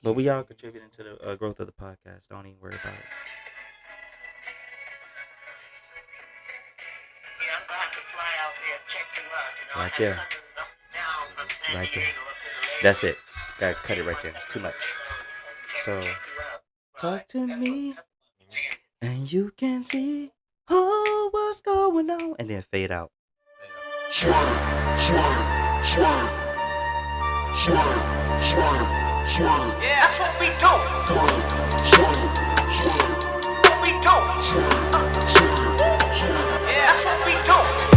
But we all contributing to the growth of the podcast. Don't even worry about it. Yeah, I'm gonna have to fly out there and check you out. You know, Right I have there. cousins up and down from San Right there. Diego up to the Lake. That's it. Gotta cut it right there. It's too much. So Check you out. talk to me, That's what the plan is. and you can see what's going on, and then fade out. Swag, swag, swag, swag, swag, swag. Yeah, that's what we do. What we do. Yeah, that's what we do.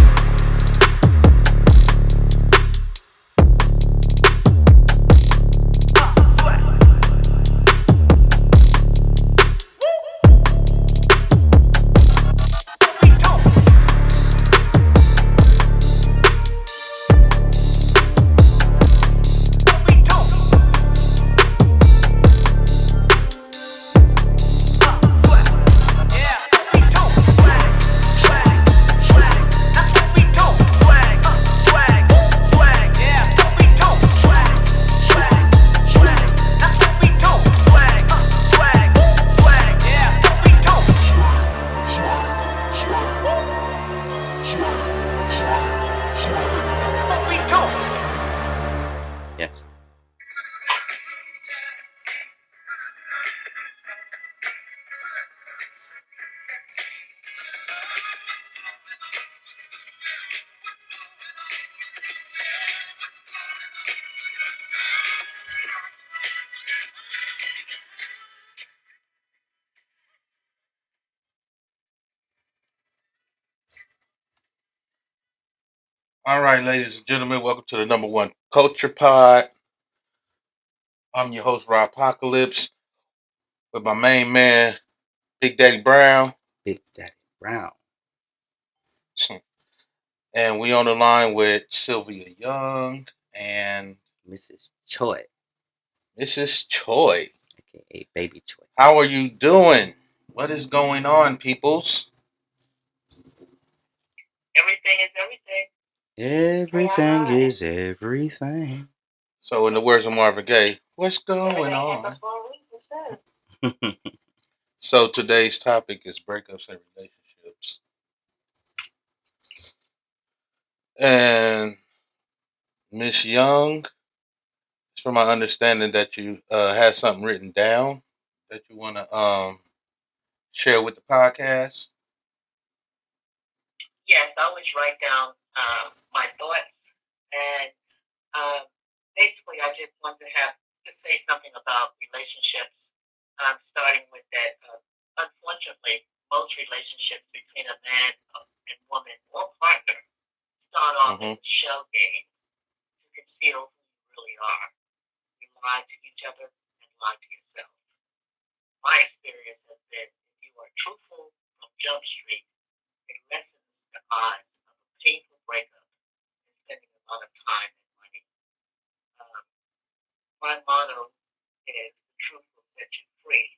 Yes. All right, ladies and gentlemen, welcome to the number one culture pod. I'm your host, Rawthentic, with my main man, Big Daddy Brown. Big Daddy Brown. And we on the line with Sylvia Young and Mrs. Choi, Mrs. Choi. aka Baby Choi. How are you doing? What is going on, peoples? Everything is everything. Everything is everything. So, in the words of Marvin Gaye, what's going on? So, today's topic is breakups and relationships. And Miss Young, it's from my understanding that you had something written down that you want to share with the podcast. Yes, I always write down my thoughts, and basically, I just wanted to say something about relationships. Starting with that, unfortunately, most relationships between a man and woman or partner start off as a shell game to conceal who you really are. You lie to each other and lie to yourself. My experience has been if you are truthful from Jump Street, it lessens the odds of a painful breakup and spending a lot of time and money. My motto is the truth will set you free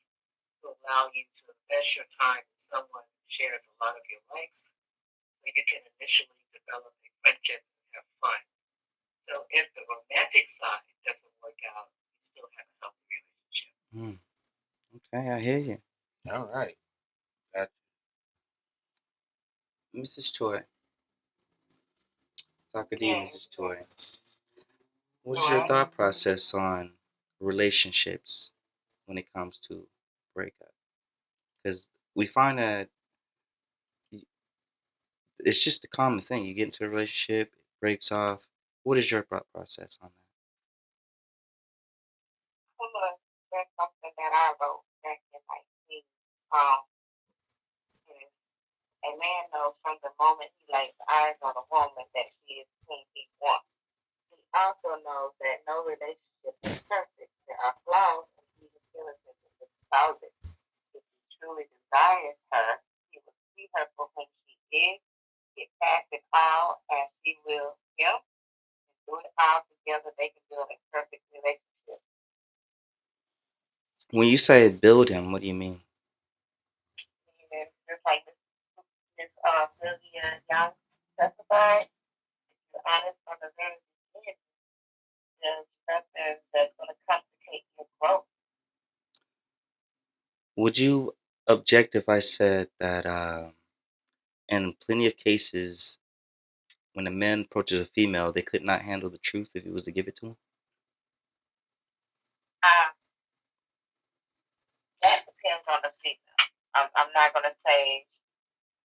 to allow you to invest your time in someone who shares a lot of your likes so you can initially develop a friendship and have fun. So if the romantic side doesn't work out, you still have a healthy relationship. Okay, I hear you. All right. Mrs. Choi. Sakadi, Mrs. Choi. What is your thought process on relationships when it comes to breakup? Because we find that it's just a common thing. You get into a relationship, it breaks off. What is your thought process on that? That's something that I wrote back in 19. Um, a man knows from the moment he lays eyes on a woman that she is whom he wants. He also knows that no relationship is perfect. There are flaws and even skeletons in the closet. If he truly desires her, he will see her for whom she is, get past it all, and she will him, and do it all together. They can build a perfect relationship. When you say build him, what do you mean? Just like Miss Sylvia Young testified, if you're honest from the very beginning, there's nothing that's going to complicate your growth. Would you object if I said that in plenty of cases, when a man approaches a female, they could not handle the truth if he was to give it to them? That depends on the female. I'm not going to say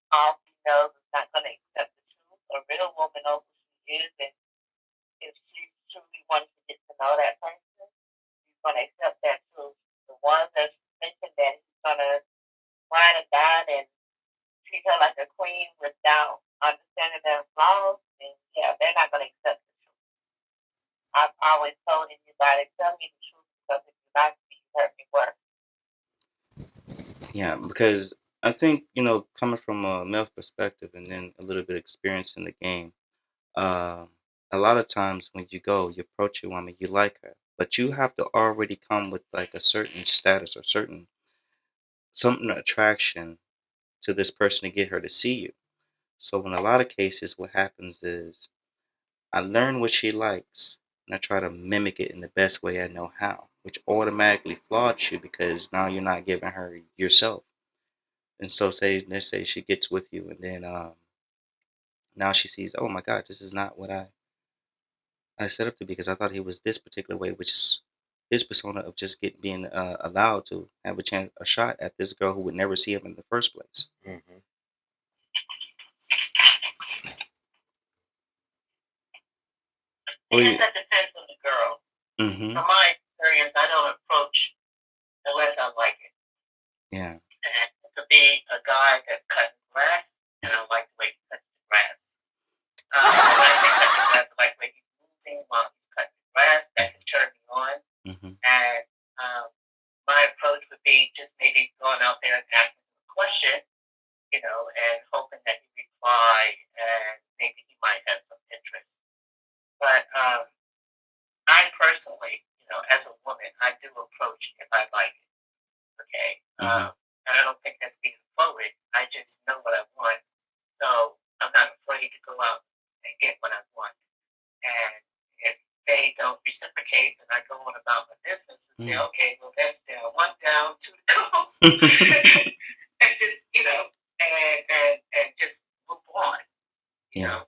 all females is not going to accept the truth. A real woman knows who she is, and if she truly wants to get to know that person, she's going to accept that truth. The ones that mentioned that he's going to wine and dine and treat her like a queen without understanding their flaws, and yeah, they're not going to accept the truth. I've always told anybody, tell me the truth, because if you lie to me, you hurt me worse. Yeah, because I think, coming from a male perspective and then a little bit of experience in the game, um, a lot of times when you approach a woman, you like her, but you have to already come with like a certain status or something attraction to this person to get her to see you. So in a lot of cases, what happens is I learn what she likes and I try to mimic it in the best way I know how, which automatically floods you because now you're not giving her yourself. And so let's say she gets with you and then now she sees, oh my God, this is not what I set up to be because I thought he was this particular way, which is his persona of just being allowed to have a shot at this girl who would never see him in the first place. Mm-hmm. I guess that depends on the girl. Mm-hmm. From my experience, I don't approach unless I like it. Yeah. And it could be a guy that's cutting grass, and I like the way he cuts the grass. When I say cutting the grass, I like the way he's moving while he's cutting the grass. That can turn me on. Mm-hmm. And my approach would be just maybe going out there and asking him a question, and hoping that he reply, and maybe he might have some interest. But I personally, as a woman, I do approach if I like it. Okay. Mm-hmm. And I don't think that's being forward. I just know what I want. So I'm not afraid to go out and get what I want. And if they don't reciprocate, then I go on about my business and say, okay, well, that's down. One down, two to go. And just, and just move on.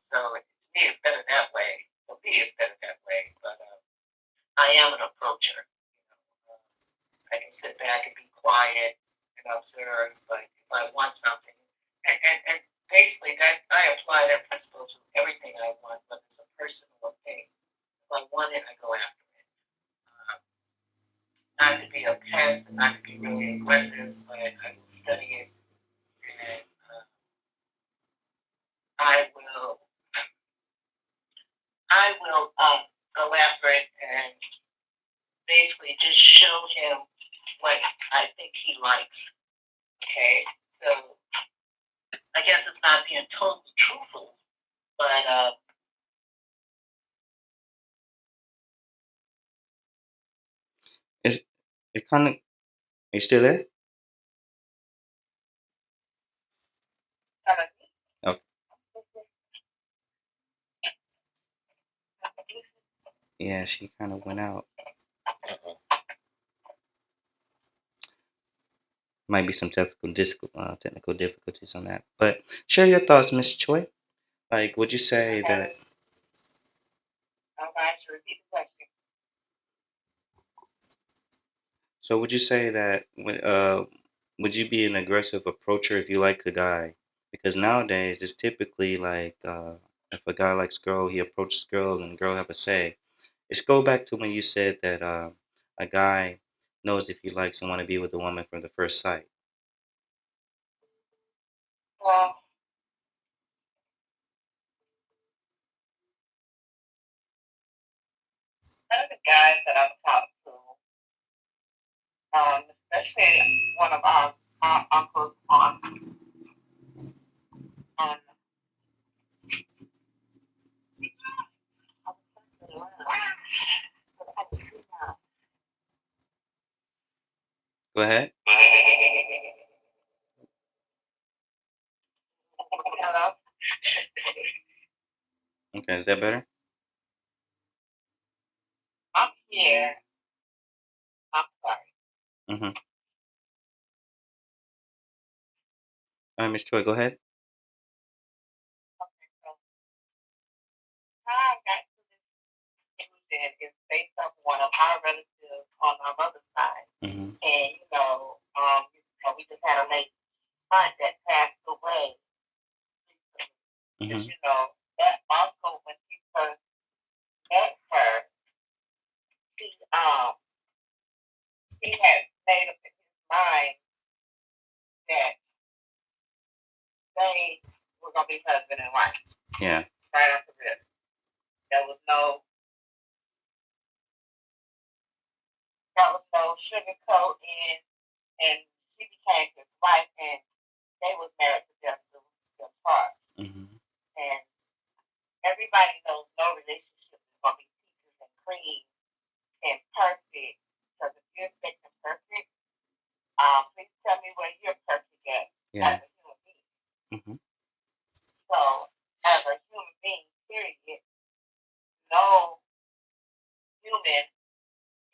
So to me, it's better that way. For me, it's better that way. But I am an approacher. I can sit back and be quiet and observe, but if I want something, and basically that I apply that principle to everything I want, whether it's a person or a thing. If I want it, I go after it. Not to be a pest, and not to be really aggressive, but I will study it, and I will go after it and basically just show him what I think he likes. Okay, so I guess it's not being totally truthful, but it kind of. Are you still there? Okay. Yeah, she kind of went out. Might be some technical difficulties on that. But share your thoughts, Miss Choi. Like, would you say that? All right, so repeat the question. So would you say that would you be an aggressive approacher if you like a guy? Because nowadays it's typically like if a guy likes girl, he approaches girl and girl have a say. Let's go back to when you said that a guy knows if he likes and want to be with a woman from the first sight. Well, none of the guys that I've talked to, especially one of our uncles on Go ahead. Hello? Okay, is that better? I'm here. I'm sorry. Mm-hmm. All right, Miss Troy, go ahead. Okay, so how I got to this conclusion is based off one of our relatives on our mother's side. Mm-hmm. And, we just had a late aunt that passed away recently. Because, Mm-hmm. that also when he first met her, he had made up in his mind that they were going to be husband and wife. Yeah. Right off the rip. There was no sugarcoat and she became his wife, and they was married to death to their part. Mm-hmm. And everybody knows no relationship is going to be peaches and cream and perfect. Because if you're expecting perfect, please tell me where you're perfect at Yeah. as a human being. Mm-hmm. So, as a human being, period, no human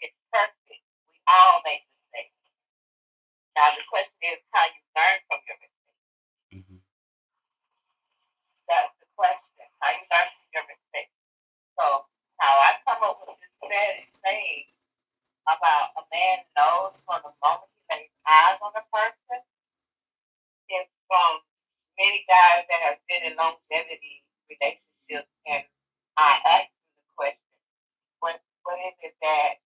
is perfect. We all make mistakes. Now, the question is how you learn from your mistakes. Mm-hmm. That's the question. How you learn from your mistakes. So, how I come up with this saying about a man knows from the moment he lays eyes on a person is from many guys that have been in longevity relationships, and I ask them the question, what is it that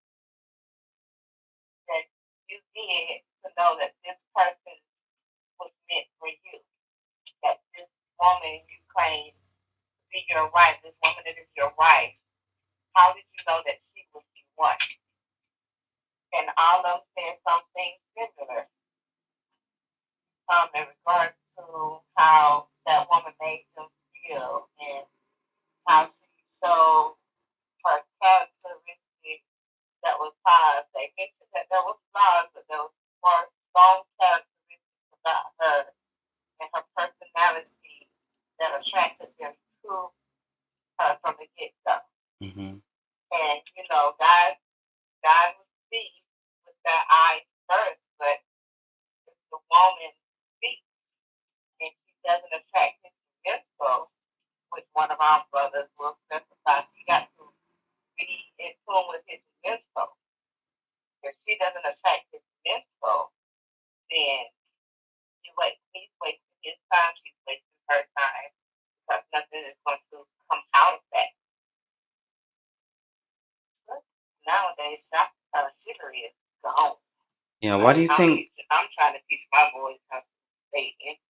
you did to know that this person was meant for you? That this woman you claim to be your wife, this woman that is your wife, how did you know that she was the one? And all of them said something similar in regards to how that woman made them feel and how she showed her characteristics that was flaws. They mentioned that there was flaws, but there was more strong characteristics about her and her personality that attracted them to her from the get-go. Mm-hmm. And, God will see with their eyes first, but if the woman speaks and she doesn't attract his mental, which one of our brothers will specify, she got to be in tune with his mental. If she doesn't attract his mental, then he's wasting his time, she's wasting her time, because nothing is going to come out of that. But nowadays, chivalry is gone. Yeah. Why do you think? I'm trying to teach my boys how to stay into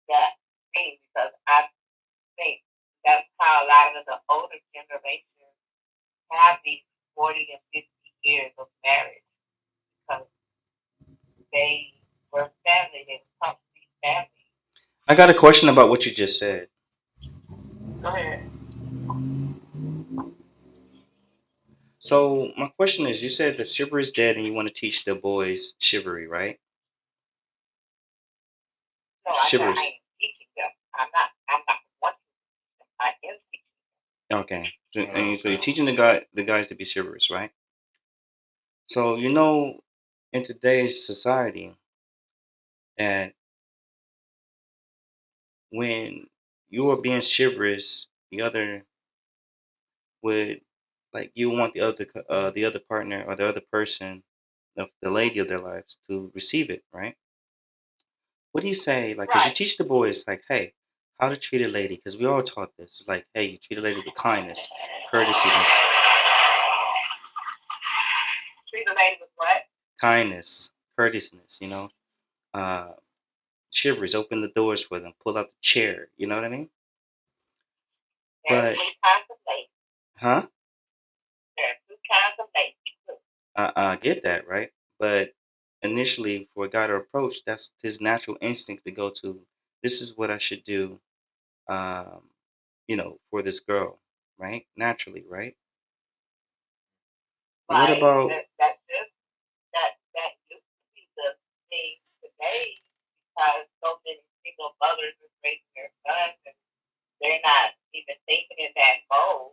that thing, because I think that's how a lot of the older generations have these 40 and 50 years of marriage, because they were family, they were taught to be family. I got a question about what you just said. Go ahead. So my question is, you said that chivalry is dead, and you want to teach the boys chivalry, right? No, I said I Chivalrous. am teaching them. I'm not wanting to teach them. I am teaching them. Okay. So you're teaching the guys to be chivalrous, right? So in today's society, that when you are being chivalrous, the other would like you want the other partner or the other person, the lady of their lives, to receive it, right? What do you say? Like, cause you Right. teach the boys like, hey, how to treat a lady, because we all taught this. Like, hey, you treat a lady with kindness, courtesiness, Treat a lady with what? kindness, courtesiness. Uh, chivalry, open the doors for them, pull out the chair. You know what I mean? There are But, two kinds of ladies. huh? There are two kinds of ladies. I get that, right? But initially, for a guy to approach, that's his natural instinct to go to. This is what I should do, um, for this girl, right? Naturally, right? What Right. about? That used to be the thing today, because so many single mothers are raising their sons and they're not even thinking in that mode.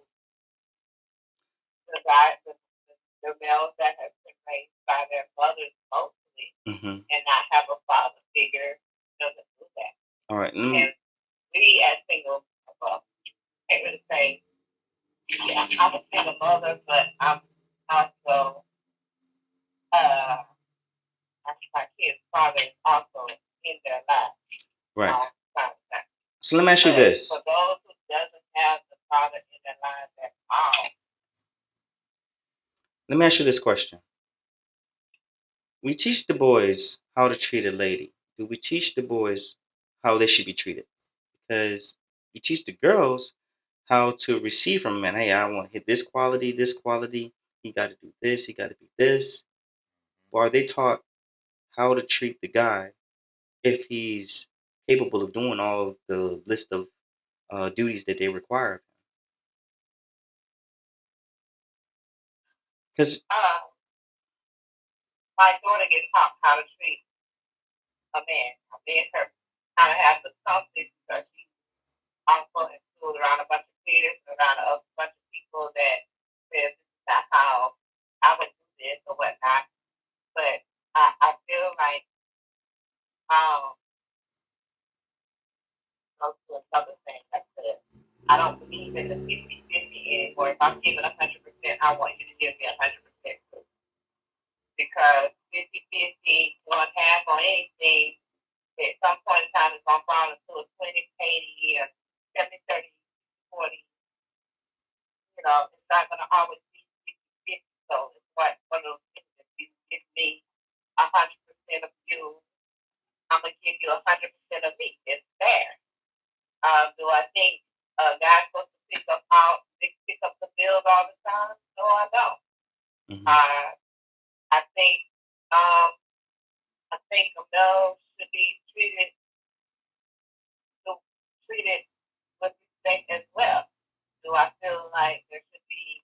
The males that have been raised by their mothers mostly Mm-hmm. and not have a father figure doesn't do All right. And we as single, well, can't really say, yeah, I'm a single mother, but I'm also, my kids' father is also in their lives Right. all the time. So let me ask you But this. for those who doesn't have the father in their lives at all, Let me ask you this question. We teach the boys how to treat a lady. Do we teach the boys how they should be treated? Because you teach the girls how to receive from a man. Hey, I want to hit this quality, this quality. He got to do this. He got to be this. Or are they taught how to treat the guy if he's capable of doing all the list of duties that they require? Because my daughter gets taught how to treat a man. Me and her kind of have the conflict because she also in school around a bunch of peers, around a bunch of people that says this is not how I would do this or whatnot. But I feel like go to another thing like this. I don't believe in the 50-50 anymore. If I'm giving 100%, I want you to give me 100% too. Because 50-50, going half on anything, at some point in time, it's going to fall into a 20-80 or 70-30, 40. You know, it's not going to always be 50-50. So it's one of those things that you give me 100% of you, I'm going to give you 100% of me. It's fair. Do I think a guy's supposed to pick up the bills all the time? No, I don't. mm-hmm. I think a male should be treated with respect as well. Do I feel like there should be,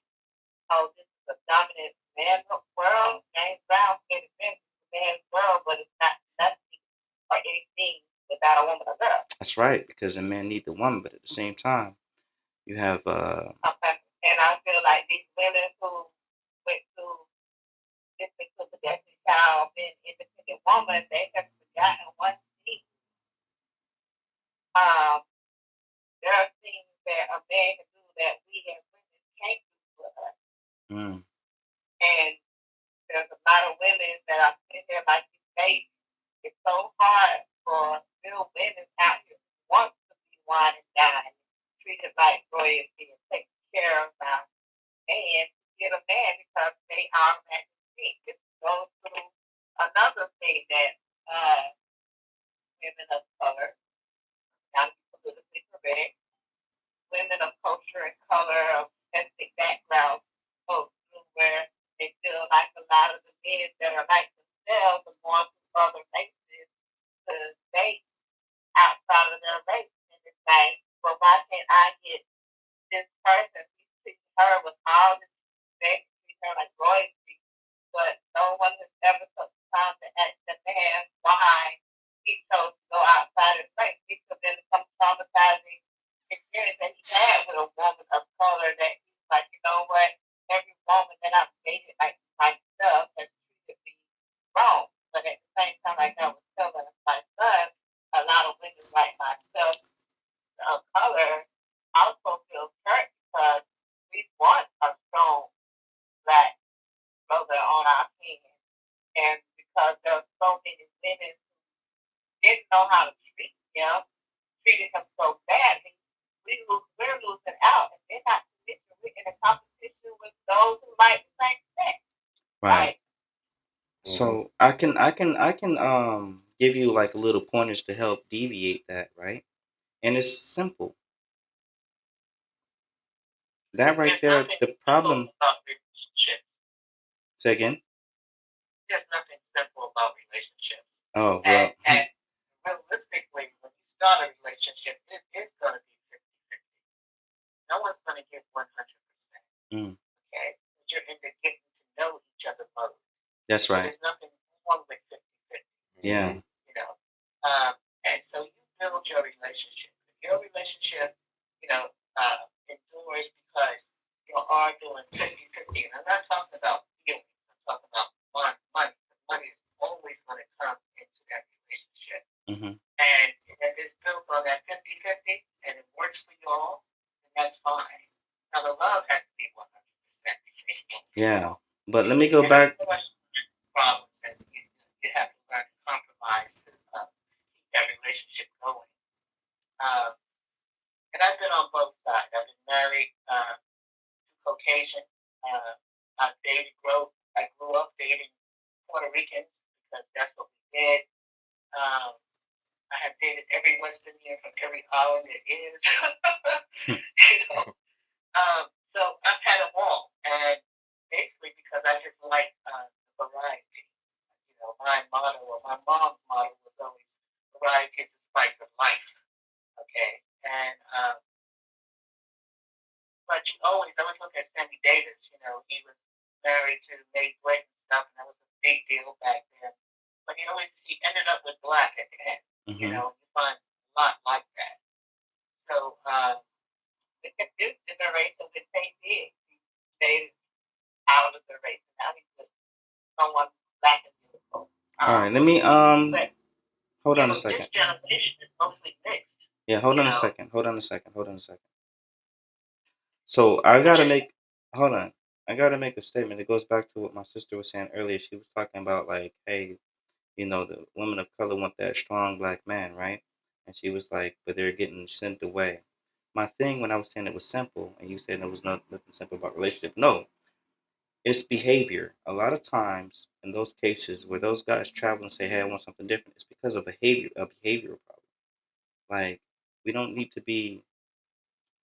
this is a dominant man world? James Brown said it's a man's world, but it's not nothing or anything without a woman or girl. That's right, because a man needs the woman, but at the same time, you have Okay. And I feel like these women who went through this to the Destiny Child, being independent woman, they have forgotten one thing. There are things that a man can do that we as women can't do for us. And there's a lot of women that are sitting there like you say, it's so hard for real women out here who want to be wine and dine, treated like royalty and taken care of by man to get a man because they automatically think it goes through another thing that women of color, not politically correct, women of culture and color, of ethnic backgrounds go through where they feel like a lot of the men that are like themselves are going to other races to date outside of their race. And it's like, well, why can't I get this person? He's treating her with all this respect, treating her like royalty, but no one has ever took the time to ask the man why he chose to go outside his race. It could have been some traumatizing experience that he had with a woman of color that he's like, you know what, every woman that I've dated like myself has treated me wrong. But at the same time, like I was telling my son, a lot of women like myself of color also feel hurt because we want a strong black brother on our team. And because there are so many women who didn't know how to treat him, treated him so badly, we're losing out. And then not to mention we're in a competition with those who like the same sex. Right. So I can give you like little pointers to help deviate that, right? And it's simple. That right there, the problem. Say again. There's nothing simple about relationships. Oh well. And realistically, when you start a relationship, it is going to be 50-50. No one's going to give 100%. Okay, but you're into getting to know each other both. That's right. So there's nothing wrong with 50-50. Yeah. You know, and so you build your relationship. If your relationship, endures because you are doing 50-50. And I'm not talking about feelings. I'm talking about money. Money is always going to come into that relationship. And if it's built Yeah. But let me go And back. problems, and you have to learn to compromise to keep that relationship going. Um, and I've been on both sides. I've been married to Caucasian. Uh, I grew up dating Puerto Ricans because that's what we did. Um, I have dated every West Indian from every island there is. you know, so I've had them all, and basically because I just like the variety. You know, my motto or my mom's motto was always variety is the spice of life. Okay, and but I was looking at Sammy Davis. You know, he was married to Mae Britt and stuff, and that was a big deal back then. But he ended up with black at the end. You Mm-hmm. know, you find a lot like that. So this generation could take big. He stayed out of the race. Now he's just someone black and beautiful. All right. Let me But hold on a this second. generation is mostly mixed. Yeah, hold You on a know, second. Hold on a second. Hold on a second. So I gotta make. Hold on. I gotta make a statement. It goes back to what my sister was saying earlier. She was talking about like, hey, the women of color want that strong black man, right? And she was like, but they're getting sent away. My thing when I was saying it was simple, and you said it was nothing simple about relationship. No, it's behavior. A lot of times in those cases where those guys travel and say, hey, I want something different, it's because of a behavioral problem. Like we don't need to be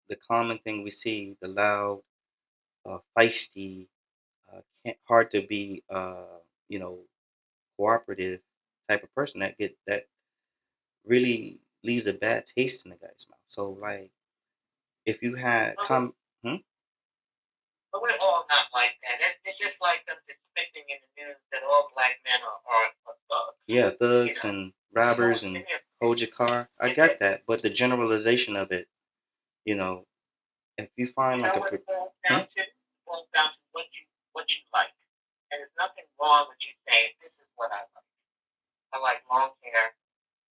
the common thing we see, the loud, feisty, hard to be, you know, cooperative type of person that really leaves a bad taste in the guy's mouth. So like if you had but come, hmm? we're all not like that. It's just like them depicting in the news that all black men are thugs. Yeah, You thugs know, and robbers and hold your car. I get that, but the generalization of it, you know, if you find you like know a, what it boils hmm? down to? It boils down to what you like. And there's nothing wrong with you saying this is what I like. I like long hair.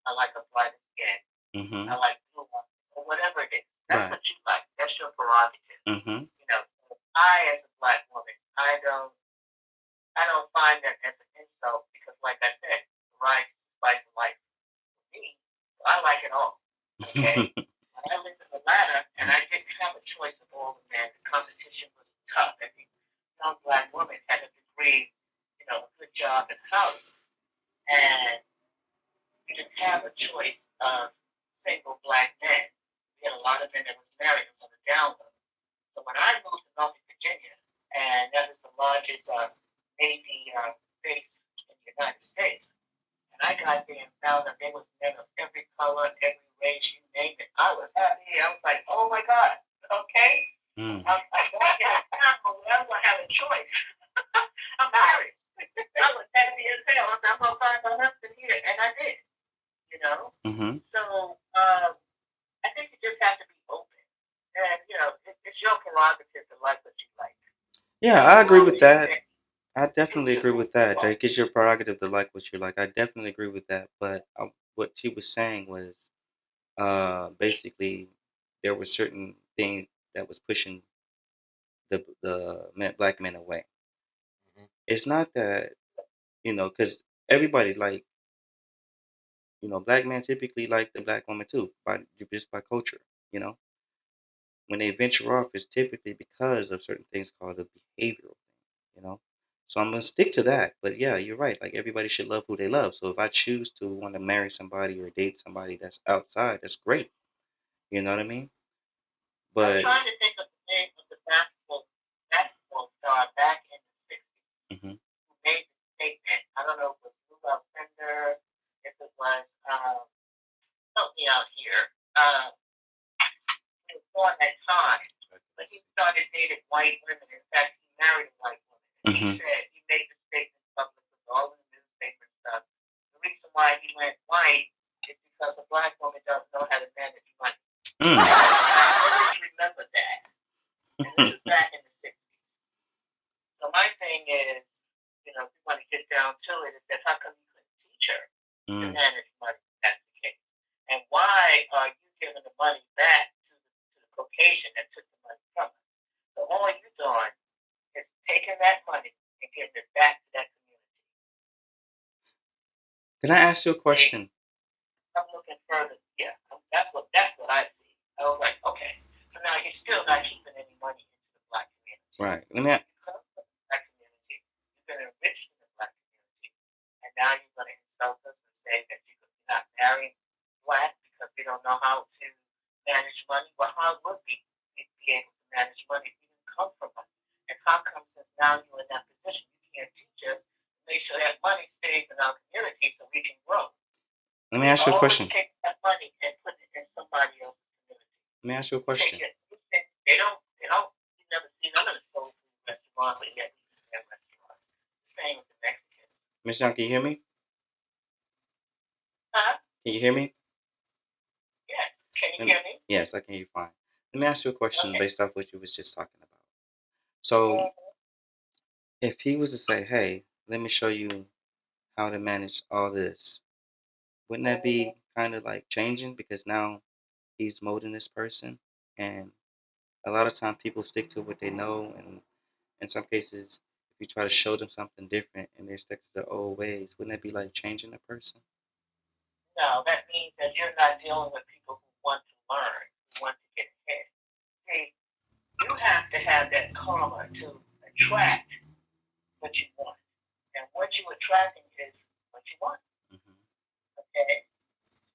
I like a bright skin. Mm-hmm. I like blue eyes, or whatever it is. That's Right. what you like. That's your prerogative. Mm-hmm. You know, so I as a black woman, I don't find that as an insult because, like I said, variety is the spice of life for me. So I like it all. Okay. When I lived in Atlanta and I didn't have a choice of all the men, the competition was tough. Every young black woman had a degree, a good job in the house, and we didn't have a choice of single black men. We had a lot of men that was married. It was on the down low. So when I moved to Norfolk, Virginia, and that is the largest Navy base in the United States, and I got there and found that there was men of every color, every race, you name it. I was happy. I was like, oh my God, okay. Mm. I'm going to have time where I'm going to have a choice. I'm married. I was happy as hell. I said, I'm going to find my husband here. And I did, you know. Mm-hmm. So I think you just have to be open. And, it's your prerogative to like what you like. Yeah, As I agree long with as you that. can. I definitely agree with that. That gives your prerogative to like what you like. I definitely agree with that. But what she was saying was, basically, there were certain things that was pushing black men away. Mhm. It's not that because everybody like black men typically like the black woman too, just by culture. You know, when they venture off, it's typically because of certain things called the behavioral thing. So I'm gonna stick to that. But yeah, you're right. Like everybody should love who they love. So if I choose to want to marry somebody or date somebody that's outside, that's great. You know what I mean? I'm But trying to think of the name of the basketball star back in the 60s hmm who made the statement. I don't know if it was Lou Alcindor, if it was, help me out here. It was during that time. But he started dating white women. In fact, he married a white woman. And he hmm said, he made the statement public with all the newspaper stuff. The reason why he went white is because a black woman doesn't know how to manage money. mm. I always remember that. And this is back in the 60s. So my thing is, if you want to get down to it, is that how come you couldn't teach her to Mm. manage money if that's the case? And why are you giving the money back to the Caucasian that took the money from her? So all you're doing is taking taking that money and giving it back to that community. Can I ask you a question? I'm looking further. Yeah, that's what I see. I was like, okay, so now you're still not keeping any money into the black community. Right. You come from the black community, you've been enriched in the black community, and now you're going to insult us and say that you're not marrying black because we don't know how to manage money. Well, how would we be able to manage money if we didn't come from money? And how come since now you're in that position, you can't teach us to make sure that money stays in our community so we can grow? Let me ask you a question. Take that money and put it in somebody else's community. Let me ask you a question. They don't, you never see none of the soul food restaurants, but yet we eat their restaurants. The same with the Mexicans. Miss Young, can you hear me? Huh? Can you hear me? Yes. Can you hear me? Yes, I can hear you fine. Let me ask you a question based off what you was just talking about. So, if he was to say, hey, let me show you how to manage all this, wouldn't that be kind of like changing because now he's molding this person? And a lot of times people stick to what they know, and in some cases, if you try to show them something different and they stick to their old ways, wouldn't that be like changing a person? No, that means that you're not dealing with people who want to learn, who want to get ahead. See, you have to have that karma to attract what you want. And what you're attracting is what you want. Okay?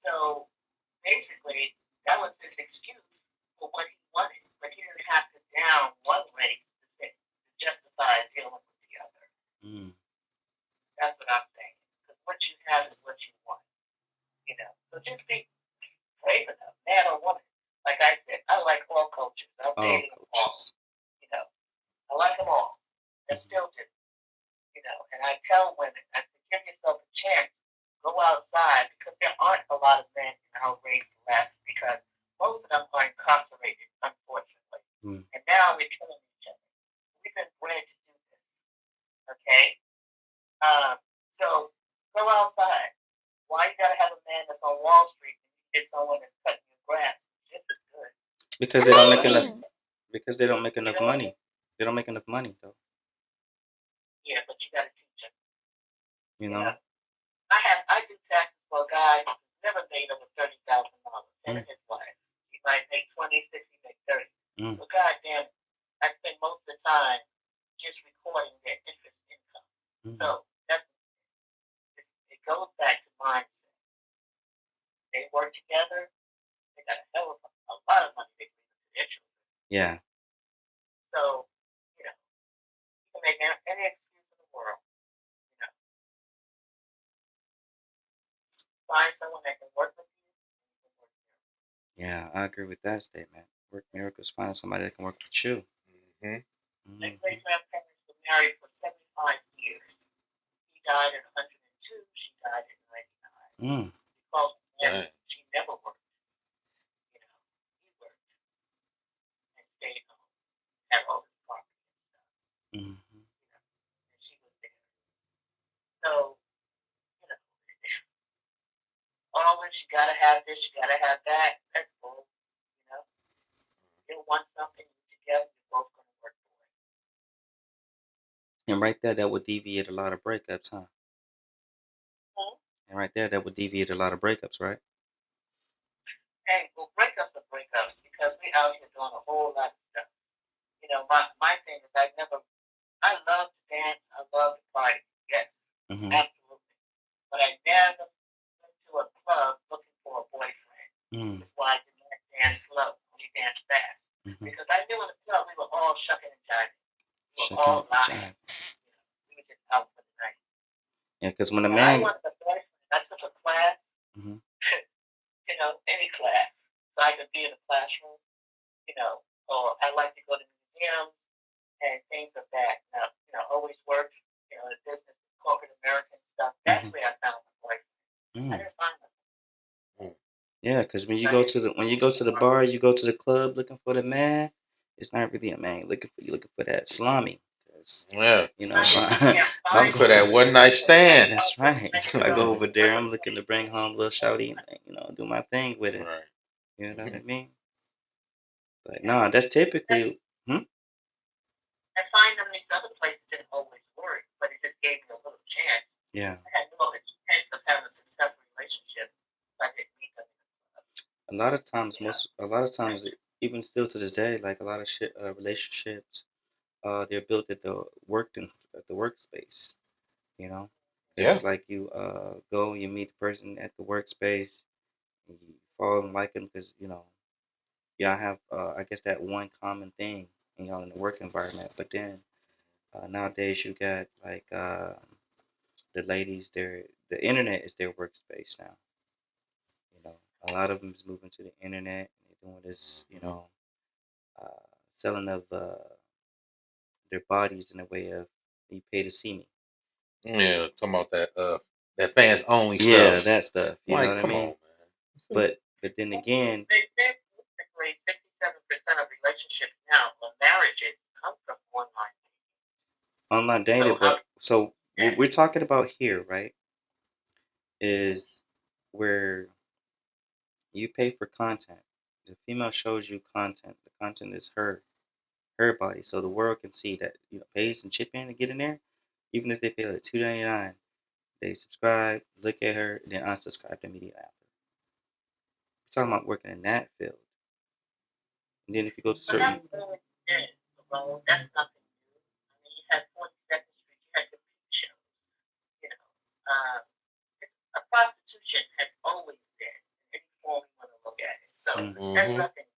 So basically, that was his excuse for what he wanted. But he didn't have to down one race to justify dealing with the other. That's what I'm saying. Because what you have is what you want. So just be brave enough, man or woman. Like I said, I like all cultures. I'm dating them all. I like them all. I still do. And I tell women, I say, give yourself a chance. Go outside because there aren't a lot of men in our race left because most of them are incarcerated, unfortunately. And now we're killing each other. We've been bred to do this. Okay? So go outside. Why you gotta have a man that's on Wall Street and you get someone that's cutting your grass just as good? Because they don't make enough. Because they don't make enough money. They don't make enough money though. Yeah, but you gotta teach them. I do taxes for a guy who's never made over $30,000 in his life. He might make 20, 60, make 30. But goddamn, I spend most of the time just recording their interest income. So it goes back to mindset. They work together. They got a hell of a lot of money they bring to their children. Yeah. So you can make any excuse in the world. Find someone that can work with you. Yeah, I agree with that statement. Work miracles. Find somebody that can work with you. My great grandparents were married for 75 years. He died in 102. She died in 99. Because she never worked. He worked and stayed home, had all his property and stuff. And she was there. So, all this, you gotta have this, you gotta have that. That's cool. You want something together, you're both gonna work for it. And right there, that would deviate a lot of breakups, huh? And right there, that would deviate a lot of breakups, right? Hey, well, breakups are breakups because we out here doing a whole lot of stuff. My thing is I love to dance, I love to party, yes, absolutely. But I never went to a club looking for a boyfriend. That's why I did not dance slow, only dance fast. Because I knew in the club we were all shucking and jiving. We were all lying. We were just out for the night. Yeah, because when a man... I wanted a boyfriend. I took a class, any class, so I could be in a classroom, or I like to go to museums and things of that. Always worked, the business, corporate American stuff. That's where I found my boyfriend. I didn't find him. Yeah, because when you go to the bar, you go to the club looking for the man. It's not really a man looking for you. Looking for that salami. Yeah, I'm for that one night stand. That's right. If I go over there, I'm looking to bring home a little shouty, do my thing with it. Right. You know what I mean? But no, that's typically. And finding these other places didn't always work, but it just gave me a little chance. Yeah. I had no other chance of having a successful relationship if I didn't meet them in the club. A lot of times, even still to this day, like a lot of relationships, they're built at the workspace. You know, because Yeah. it's like you go, you meet the person at the workspace, and you fall and like them because y'all have I guess that one common thing, in the work environment. But then nowadays you got like the ladies, the internet is their workspace now. A lot of them is moving to the internet. And they're doing this, uh, selling of their bodies in a way of you pay to see me. Yeah, talking about that fans only Yeah, stuff. that stuff. You know Like, what I come on, mean? man. But then again, They said basically 67% of relationships now or marriages come from online. online dating. So how? But so what we're talking about here, right, is where you pay for content. The female shows you content. The content is her body, so the world can see that pays and chip in to get in there. Even if they pay like $2.99, they subscribe, look at her, then unsubscribe immediately after. We're talking about working in that field. And then if you go to So certain, that's really it. Well, that's nothing new. I mean, you had 42nd Street, you had the peep shows. You know, a prostitution has always been in any form you want to look at it. So that's Mm-hmm. nothing.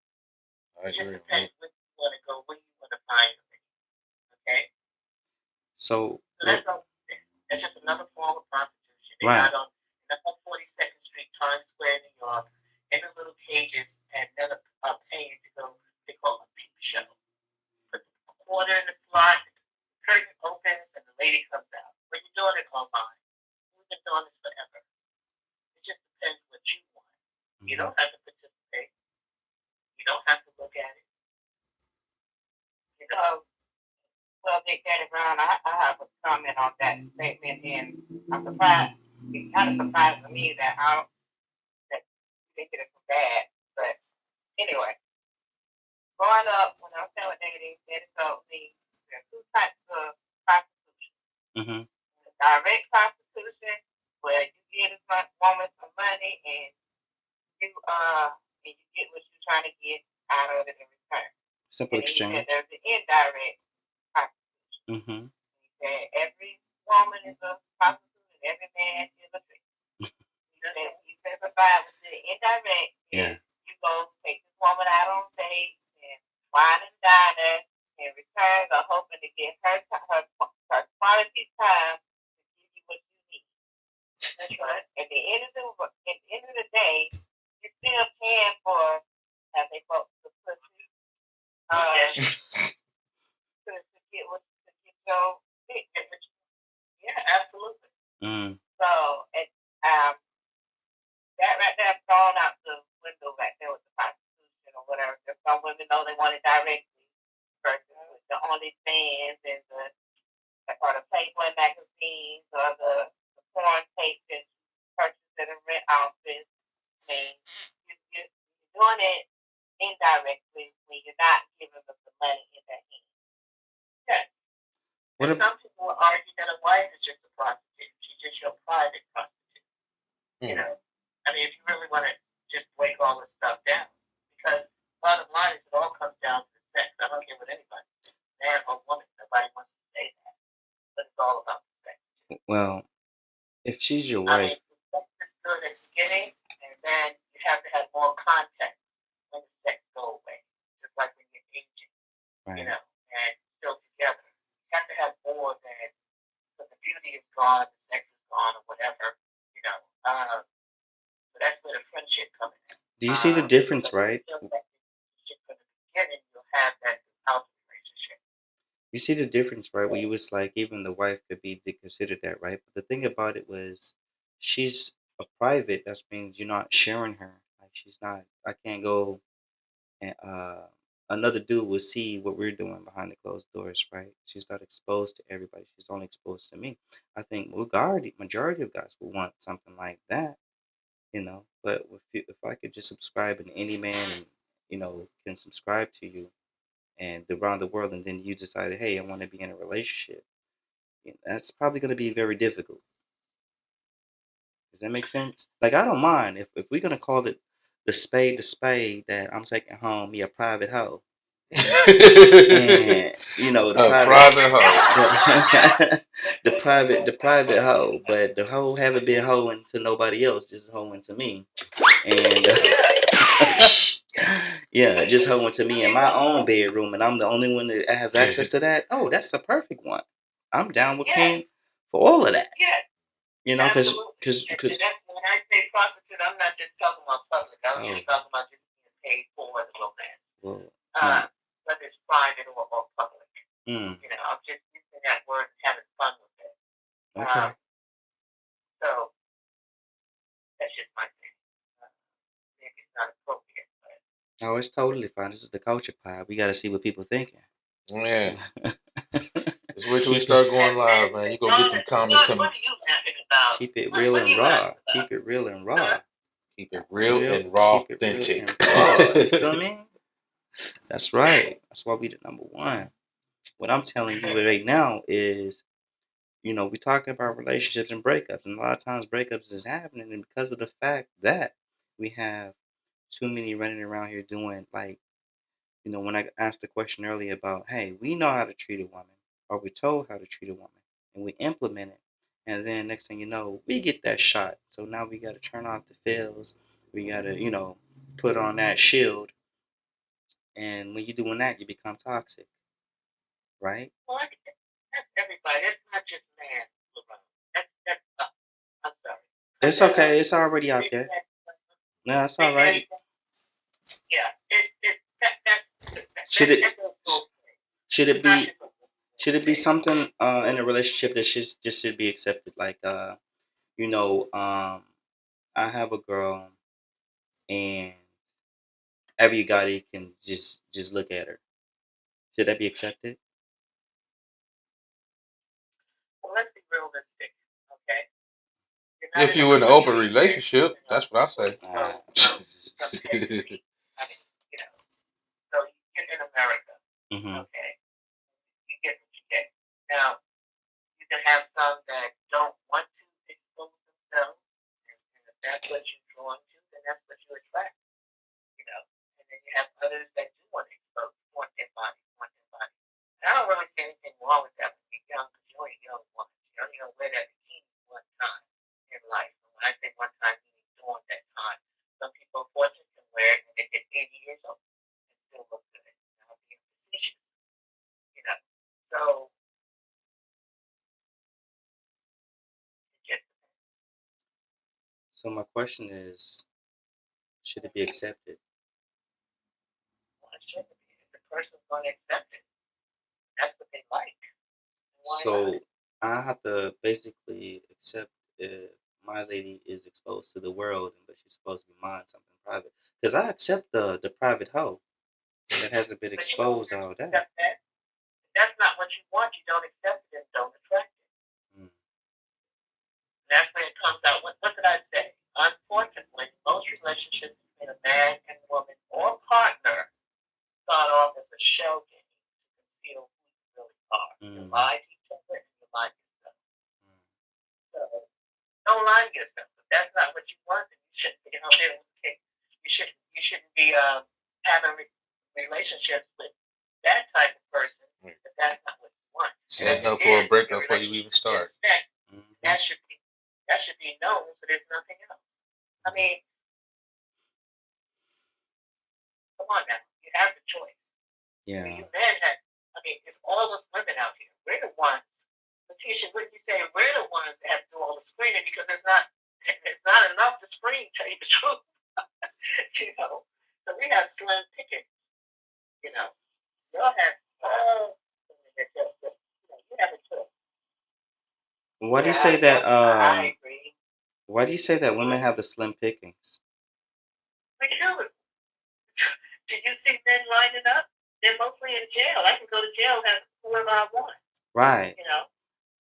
I It just agree. depends where you want to go, where you want to find them. Okay, so so that's no. That's just another form of prostitution. They right. got on 42nd Street, Times Square, New York, in the little cages, and then paying to go. They call it a peep show. Put a quarter in the slot, the curtain opens, and the lady comes out. When you're doing it online, we've been doing this forever. It just depends what you want. You don't have to participate. You don't have to look at it. You know. Well, Big Daddy Brown, I have a comment on that statement, and I'm surprised. It's kind of surprised to me that I don't that you think it is so bad. But anyway, growing up, when I was telling Daddy, Daddy told me there are two types of prostitution: Mm-hmm. direct prostitution, where you get a woman some money and you get what you're trying to get out of it in return. Simple And then he said exchange. there's the indirect prostitution. Mm-hmm. He said every woman is a prostitute and every man is a trick. He specified with the indirect. Yeah. You go take this woman out on dates and wine and dine her. In return, are hoping to get her quality time to give you what you need. That's right. At the end of the day, you're still paying for, as they call it, the pussy. To get your dick. Yeah, absolutely. Mm. So, that right there thrown out the window right there with the prostitution or whatever. Because some women know they want it directly versus with the OnlyFans and or the Playboy magazines or the porn tape that you purchase at a rent office. I mean, you're doing it indirectly when you're not giving them the money in their hand. Yes. And some people will argue that a wife is just a prostitute. She's just your private prostitute. You know, I mean, if you really want to just break all this stuff down, because bottom line is it all comes down to the sex. I don't care what anybody says, man or woman. Nobody wants to say that, but it's all about the sex. Well, if she's your I wife, mean, the sex is good at the beginning, and then you have to have more contact when the sex go away, just like when you're aging, right. and still together. You have to have more than because the beauty is gone, the sex is gone, or whatever. So that's where the friendship comes in. Do you see the difference, right? From the beginning, you'll have that throughout the relationship. You see the difference, right? Where you was like, even the wife could be considered that, right? But the thing about it was, she's a private. That means you're not sharing her. Like she's not. I can't go and another dude will see what we're doing behind the closed doors, right? She's not exposed to everybody. She's only exposed to me. I think majority of guys will want something like that. But if I could just subscribe and any man and can subscribe to you and around the world, and then you decided, hey, I want to be in a relationship. That's probably going to be very difficult. Does that make sense? Like, I don't mind if we're gonna call it the spade that I'm taking home me a private hoe, and the A private private hoe. the, the private hoe, but the hoe haven't been hoeing to nobody else, just hoeing to me, and yeah, just hoeing to me in my own bedroom, and I'm the only one that has access to that. Oh, that's the perfect one. I'm down with King for all of that. Yeah. Because And that's when I say prostitute, I'm not just talking about public. I'm just talking about just being paid for the romance. well, whether it's private or public. mm, I'm just using that word and having fun with it. okay. So that's just my thing. Maybe it's not appropriate, but Oh, it's totally fine. This is the culture pod. We got to see what people thinking. Man, just wait till we start going live, man. You gonna get them comments coming. What are you laughing about? Keep it real and raw. Keep it real and raw. Keep it real and raw, Keep it real authentic. and raw. You feel me? That's right. That's why we the number one. What I'm telling you right now is, we're talking about relationships and breakups, and a lot of times breakups is happening, and because of the fact that we have too many running around here doing like, when I asked the question earlier about, hey, we know how to treat a woman, or we're told how to treat a woman, and we implement it, and then next thing you know, we get that shot. So now we got to turn off the fails. We got to, put on that shield, and when you're doing that, you become toxic, right? Well, that's everybody. That's not just man. That's. I'm sorry. It's okay. It's already out there. No, it's all right. Yeah, Should it should it it's not be just a should it be something in a relationship that should be accepted? Like I have a girl, and everybody can just look at her. Should that be accepted? Well, let's be realistic, okay? If you're in an open relationship, that's what I say. I mean, so you're in America, Mm-hmm. okay? You get what you get. Now, you can have some that don't want to expose themselves, and if that's what you're drawn to, then that's what you attract, And then you have others that do want to expose, want their body. And I don't really see anything wrong with that when you're young, because you're only young once. You only gonna wear that bikini one time in life. And when I say one time, meaning during that time. Some people, unfortunately, can wear it when they get 80 years old and still look good. Now, being facetious, you know. So, it just So my question is, should it be accepted? shouldn't be. If the person's going to accept it, that's what they like. Why So not? I have to basically accept if my lady is exposed to the world, but she's supposed to be mine something private. Because I accept the private hoe that hasn't been But you don't exposed all day. accept that. If that's not what you want, you don't accept it and don't attract it. Mm. And that's when it comes out. What did I say? Unfortunately, most relationships between a man and woman or partner start off as a shell game to conceal who you really are. You lie to each other and you lie to yourself. So don't lie to yourself. If that's not what you want, then you shouldn't be out there. You shouldn't be having relationships with that type of person if that's not what you want. Setting up for a breakup before you even start. That should be known, so there's nothing else. I mean, come on now, you have the choice. Yeah. So you men it's all us women out here. We're the ones. Letitia, what you say? We're the ones that have to do all the screening because there's not enough to screen. Tell you the truth, So we have slim pickings. Y'all have you have a choice. Why do you say that? I agree. Why do you say that women have the slim pickings? We do. Did you see men lining up? They're mostly in jail. I can go to jail and have whoever I want. Right.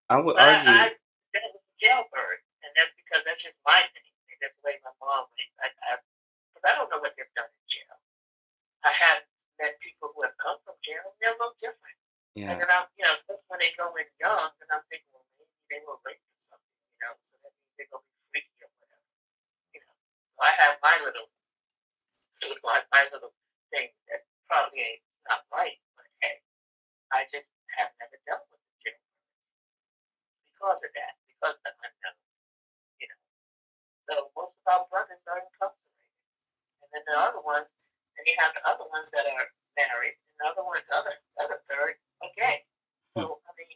I would But argue. I that was a jailbird, and that's because that's just my thing. That's the way my mom raised. Because I don't know what they've done in jail. I have met people who have come from jail, and they're a little different. Yeah. And then especially when they go in young, and I'm thinking, well, maybe they were raped or something, so that means they're gonna be freaky or whatever. So I have my little things that probably ain't not right, but hey, I just have never dealt with the jail because of that, because of the unknown. So most of our brothers are incarcerated, and then the other ones, and you have the other ones that are married, and the other third are gay. So I mean,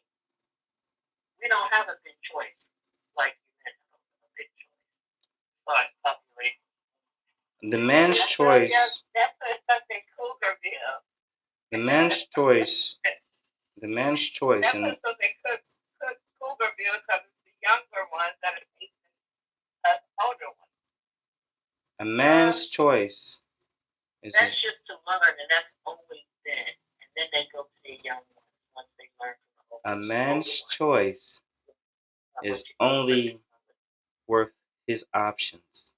we don't have a big choice like you mentioned, a big choice as far as population. The man's choice. That's something Cougarville. The man's choice. The man's choice. That's something Cougarville because it's the younger ones that are facing us older ones. A man's choice. That's just to learn, and that's always been. And then they go to the young ones once they learn from the older ones. A man's choice is only worth his options.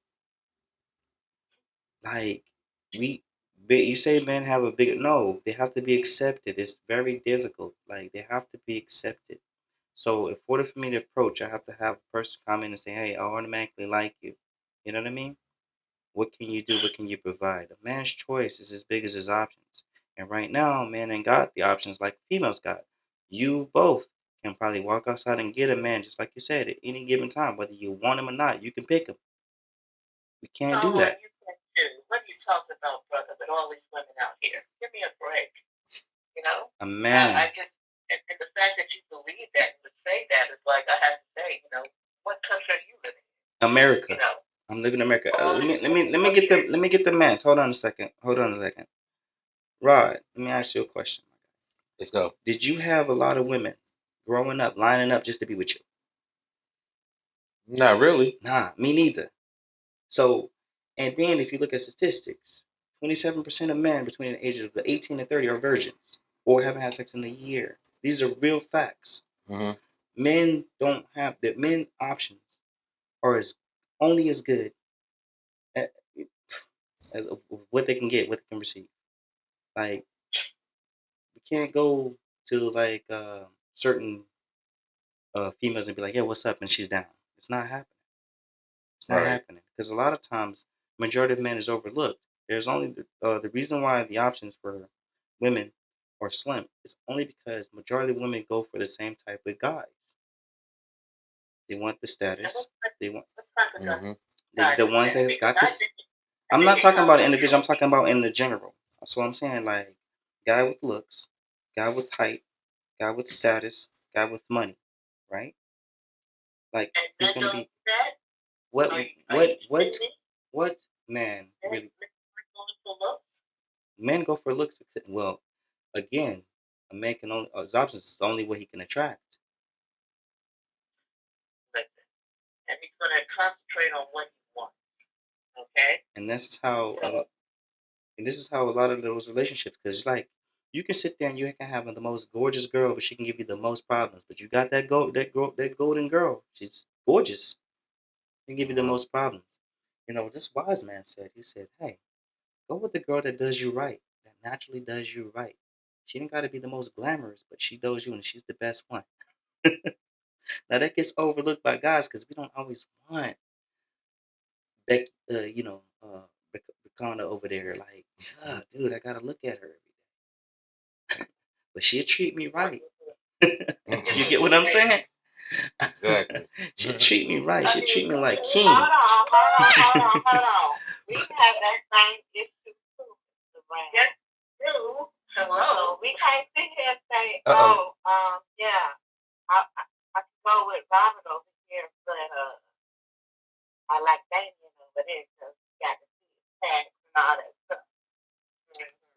Like you say men have a big no, they have to be accepted. It's very difficult. Like they have to be accepted. So in order for me to approach, I have to have a person come in and say, hey, I automatically like you. You know what I mean? What can you do? What can you provide? A man's choice is as big as his options. And right now, man ain't got the options like females got. You both can probably walk outside and get a man, just like you said, at any given time. Whether you want him or not, you can pick him. We can't do that. You can too. What are you talking about, brother, with all these women out here? Give me a break. A man. I just, and the fact that you believe that and would say that is like, I have to say, what country are you living in? America. I'm living in America. Let me get the man. Hold on a second. Rod, let me ask you a question. Let's go. Did you have a lot of women growing up lining up just to be with you? Not really. Nah, me neither. So, and then if you look at statistics, 27% of men between the ages of 18 and 30 are virgins or haven't had sex in a year. These are real facts. Mm-hmm. Men don't have the men options are only as good as what they can get, what they can receive. Like we can't go to like certain females and be like, yeah, what's up? And she's down. It's not happening. It's not happening because a lot of times, majority of men is overlooked. There's only the reason why the options for women are slim is only because majority of women go for the same type of guys. They want the status. They want the ones that's got this. I'm not talking about individual. I'm talking about in the general. So I'm saying like guy with looks, guy with height, guy with status, guy with money, right? Like who's gonna be what man really? Men go for looks. Well, again, a man can only his options is the only way he can attract. Listen, and he's going to concentrate on what he wants. Okay. And this is how a lot of those relationships, because it's like you can sit there and you can have the most gorgeous girl, but she can give you the most problems. But you got that golden girl. She's gorgeous. She can give you the most problems. This wise man said. He said, "Hey, go with the girl that does you right, that naturally does you right. She didn't got to be the most glamorous, but she does you, and she's the best one." Now that gets overlooked by guys because we don't always want Beck, Riconda over there. Like, dude, I gotta look at her every day, but she'll treat me right. You get what I'm saying? Exactly. She'll treat me right. She'll treat me like king. Hold on. We have that same issue too, Mr. Brown. Yes, too. Hello. We can't sit here and say, yeah, I can go with Robert over here, but I like Damien over there because he got to see his tags and all that stuff.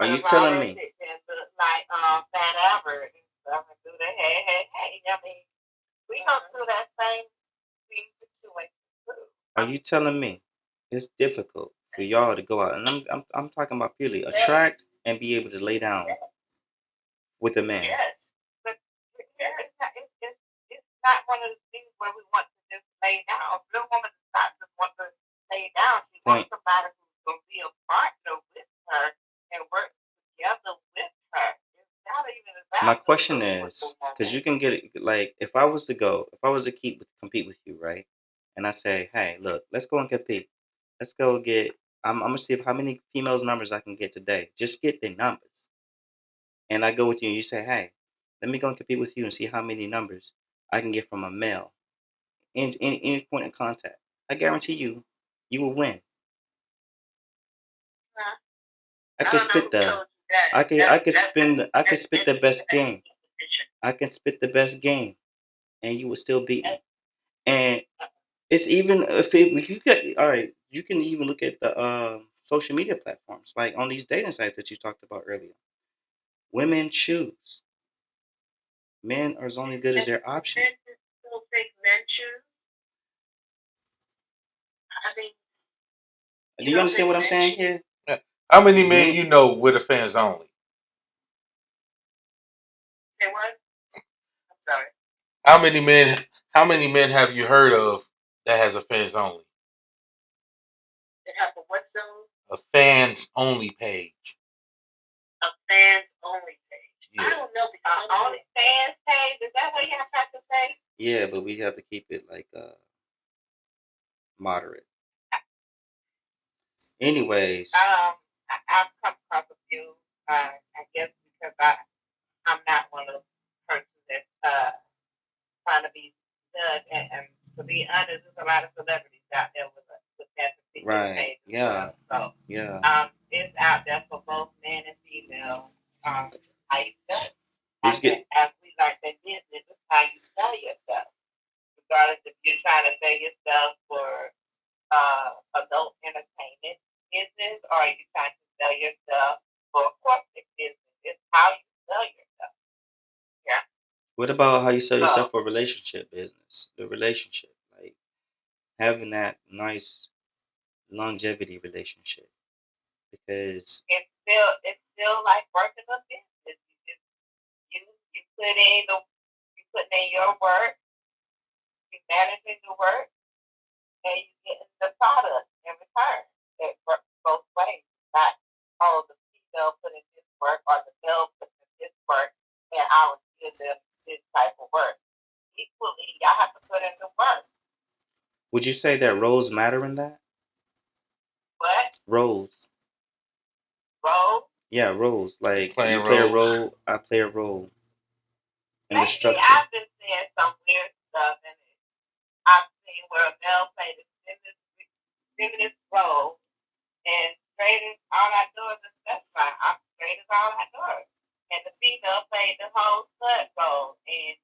Are you telling me? Like Fat Albert and stuff and do the hey. I mean, we don't do that same situation too. Are you telling me it's difficult for y'all to go out, and I'm talking about purely attract and be able to lay down with a man? Yes. But it's not one of the things where we want to just lay down. The woman does not just want to lay down. She wants somebody who's going to be a partner with her and work together My question is, because you can get it, like, if I was to compete with you, right? And I say, hey, look, let's go and compete. Let's go get. I'm gonna see how many females numbers I can get today. Just get the numbers. And I go with you, and you say, hey, let me go and compete with you and see how many numbers I can get from a male in any point of contact. I guarantee you, you will win. I could spit the. I could spit the best game. I can spit the best game, and you would still beat me. And it's even if you get all right, you can even look at the social media platforms, like on these dating sites that you talked about earlier. Women choose. Men are as only good as their option. Men choose. I mean, do you understand what I'm saying here? Yeah. How many men you know with a fans only? Say what? I'm sorry. How many men have you heard of that has a fans only? They have a what zone? A fans only page. A fans only page. Yeah. I don't know. Only fans page. Is that what you have to say? Yeah, but we have to keep it like moderate. Anyways. I've come across a few. I guess because I'm not one of those persons that's trying to be judged. And to be honest, there's a lot of celebrities out there with that particular page. Yeah. Well. So yeah. It's out there for both men and female. How you sell it. As we learned in business, it's how you sell yourself. Regardless if you're trying to sell yourself for adult entertainment business or are you trying to sell yourself for corporate business. It's how you sell yourself. Yeah. What about how you sell yourself for relationship business? The relationship, like having that nice longevity relationship, because it's still like working a business. You put in your work, you managing the work, and you getting the product in return. It works both ways. Not the female put in this work or the male put in this work, and I will give them this type of work. Equally, y'all have to put in the work. Would you say that roles matter in that? What? Roles. Roles? Yeah, roles. Like Playing you play roles. a role, I play a role in the structure. I've been seeing some weird stuff, and I've seen where a male played a feminist role, and straight as all I do is specify. I'm straight as all I do. And the female played the whole slut role, and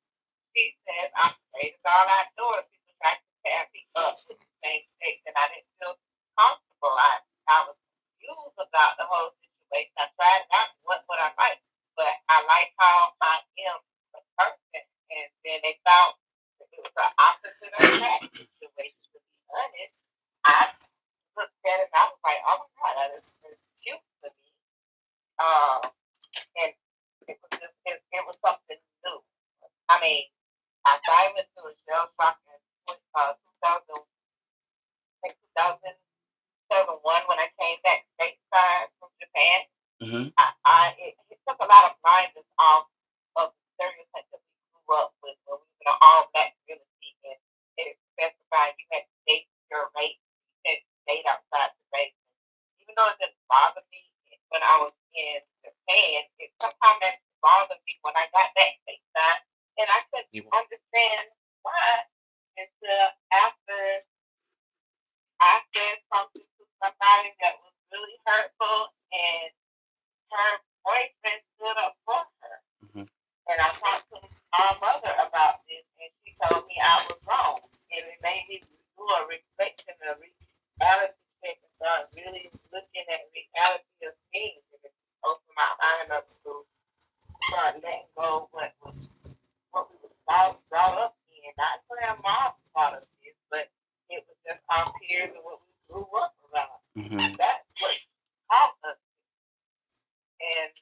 she says I'm straight as all I do. People try to pair me up with the same sex, and I didn't feel comfortable. I was confused about the whole situation. I tried not what I like, but I like how I am a person. And then they found it was the opposite of that situation. To be honest, I looked at it and I was like, oh my god, that is cute to me. And it was something new. I mean, I dived into a shell shock in 2001 when I came back stateside from Japan. Mm-hmm. It took a lot of blindness off of the stereotypes that we grew up with when we were all black community, and it specified you had to date your race, you had to date outside the race. Even though it didn't bother me when I was in Japan, sometimes that bothered me when I got back stateside, and I couldn't understand why until after I said something to somebody that was really hurtful, and her boyfriend stood up for her. Mm-hmm. And I talked to my mother about this, and she told me I was wrong. And it made me do a reflection, a reality check, and start really looking at reality of things. And it opened my mind up to start letting go of what we were brought up in. Not saying mom taught us this, but it was just our peers and what we grew up around. Mm-hmm. That's what taught us. And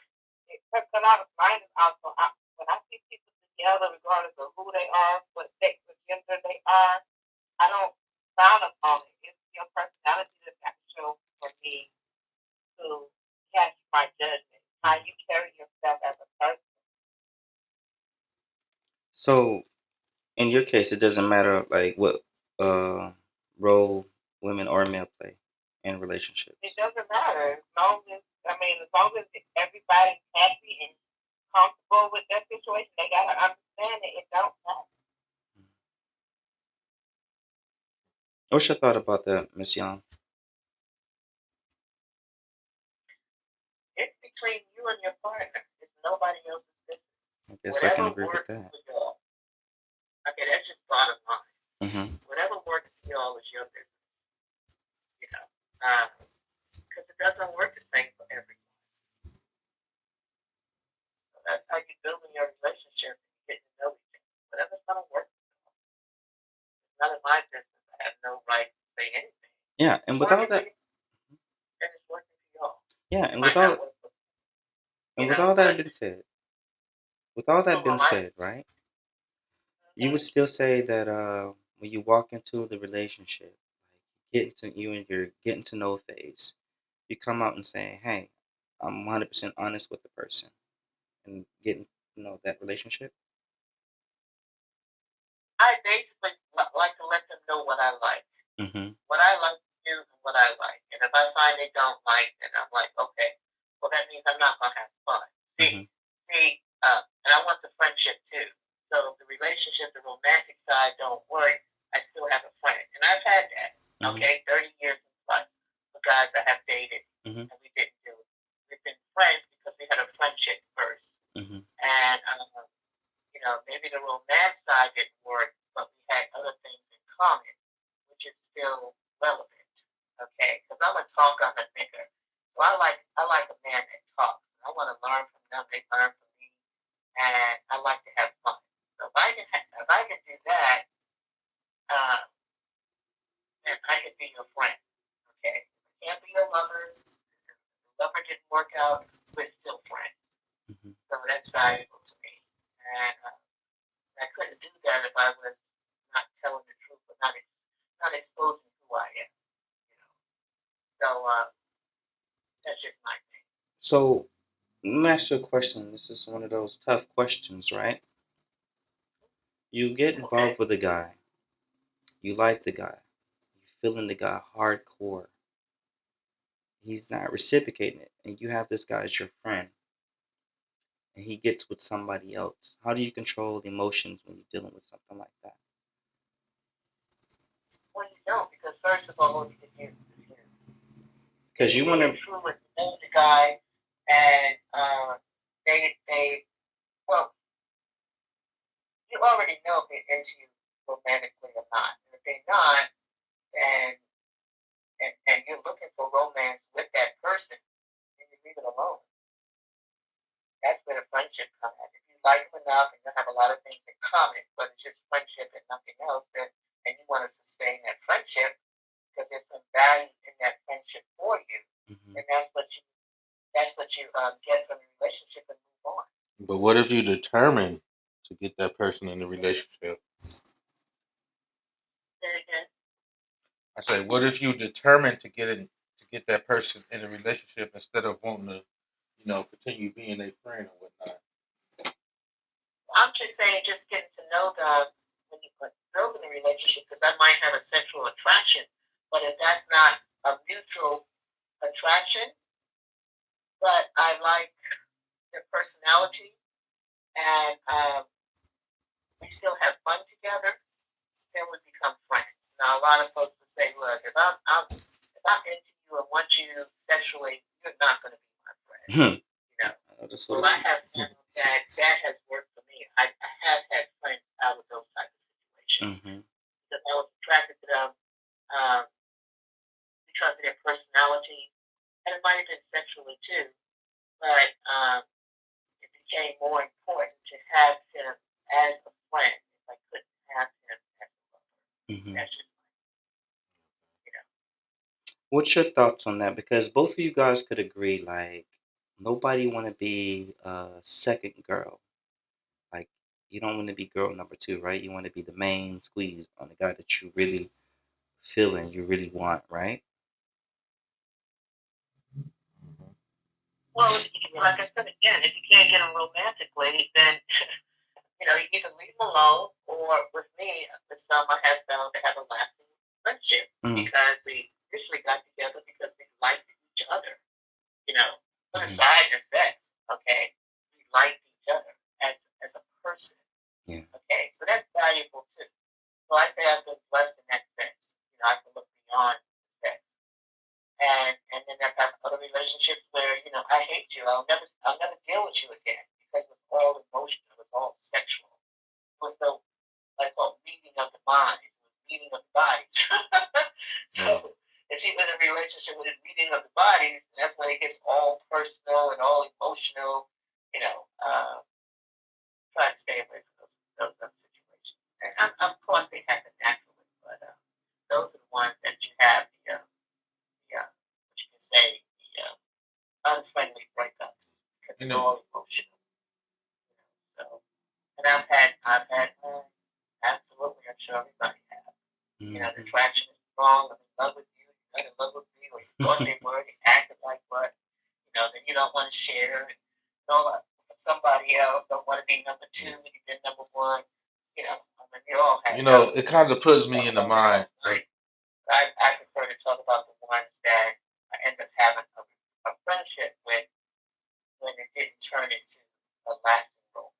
it took a lot of blindness out. So when I see people together, regardless of who they are, what sex or gender they are, I don't frown upon it. It's your personality that's got to show for me to catch my judgment. How you carry yourself as a person. So in your case, it doesn't matter like what uh, role women or male play in relationships. It doesn't matter as long as everybody's happy and comfortable with that situation. They gotta understand it. It don't matter. What's your thought about that, Miss Young? It's between you and your partner. It's nobody else's business. I guess I can Whatever agree with works that. for y'all. Okay, that's just bottom line. Mm-hmm. Whatever works for y'all is your business. You know, because it doesn't work the same for everyone. So that's how you build in your relationship and you get to know each other. Whatever's gonna work. It's none of my business. I have no right to say anything. Yeah, and with all that, and it's working for y'all. yeah, It and might with all not work for and with know, all that but being said, with all that being said, right? You would still say that when you walk into the relationship, like getting to you and your getting to know phase, you come out and say, "Hey, I'm 100% honest with the person," and getting to know that relationship. I basically like to let them know what I like. Mm-hmm. What I like to do and what I like. And if I find they don't like, then I'm like, okay, well that means I'm not gonna have fun. Mm-hmm. And I want the friendship too. So if the relationship, the romantic side don't work, I still have a friend. And I've had that. Mm-hmm. Okay, 30 years plus for guys I have dated Mm-hmm. and we didn't do it. We've been friends because we had a friendship 1st. Mm-hmm. And maybe the romance side didn't work, but we had other things in common, which is still relevant. Okay, because I'm a talker, I'm a thinker. So I like a man that talks. I want to learn from them, they learn from me, and I like to have fun. So if I can do that, then I can be your friend. Okay, I can't be your lover. The lover didn't work out. We're still friends. Mm-hmm. So that's valuable to me, and I couldn't do that if I was not telling the truth or not exposing who I am. So that's just my thing. So let me ask you a question. This is one of those tough questions, right? You get involved with a guy. You like the guy. You feeling the guy hardcore. He's not reciprocating it, and you have this guy as your friend, and he gets with somebody else. How do you control the emotions when you're dealing with something like that? Well, you don't, because first of all, if Because you want to. true with the guy, and they well, you already know if they're into you romantically or not. And if they're not, and you're looking for romance with that person, then you leave it alone. That's where the friendship comes in. If you like them enough and you have a lot of things in common, but it's just friendship and nothing else, and you want to sustain that friendship because there's some value in that friendship for you, Mm-hmm. and that's what you get from the relationship and move on. But what if you determine to get that person in the relationship? I say, what if you determine to get that person in a relationship instead of wanting to, continue being a friend or whatnot? I'm just saying, just getting to know them when you build in a relationship, because I might have a sexual attraction, but if that's not a mutual attraction, but I like their personality and we still have fun together, then we become friends. Now, a lot of folks would say, look, if I'm into you and want you sexually, you're not going to be my friend. Well, I have found that has worked for me. I have had friends out of those types of situations because I was attracted to them because of their personality, and it might have been sexually too, but it became more important to have him as a friend if I couldn't have him as a lover. That's just What's your thoughts on that? Because both of you guys could agree, like nobody want to be a second girl. Like you don't want to be girl number two, right? You want to be the main squeeze on the guy that you really feel and you really want, right? Well, like I said again, if you can't get him romantically, then you either leave them alone, or with me, with some, I have found to have a lasting friendship Mm-hmm. because we initially got together because we liked each other. Put Mm-hmm. aside the sex, okay? We liked each other as a person, Yeah. okay? So that's valuable too. So I say I've been blessed in that sense. I can look beyond sex. And then I've had other relationships where, I hate you. I'll never deal with you again because it was all emotional. It was all sexual. It was no like meeting of the mind. It was meeting of the bodies. So if you're in a relationship with a meeting of the bodies, that's when it gets all personal and all emotional. Try to stay away from those other situations. And of course they happen naturally, but those are the ones that you have what you can say, the unfriendly breakups because it's all emotional. So, and I've had, absolutely, I'm sure everybody has. Mm-hmm. The attraction is strong. I'm in love with you. You're not in love with me. Or you thought they were. They acted like what? Then you don't want to share. And somebody else don't want to be number two when you've been number one. We all have. It kind of puts me in the mind. I prefer to talk about the ones that I end up having a friendship with when it didn't turn into a lasting romance.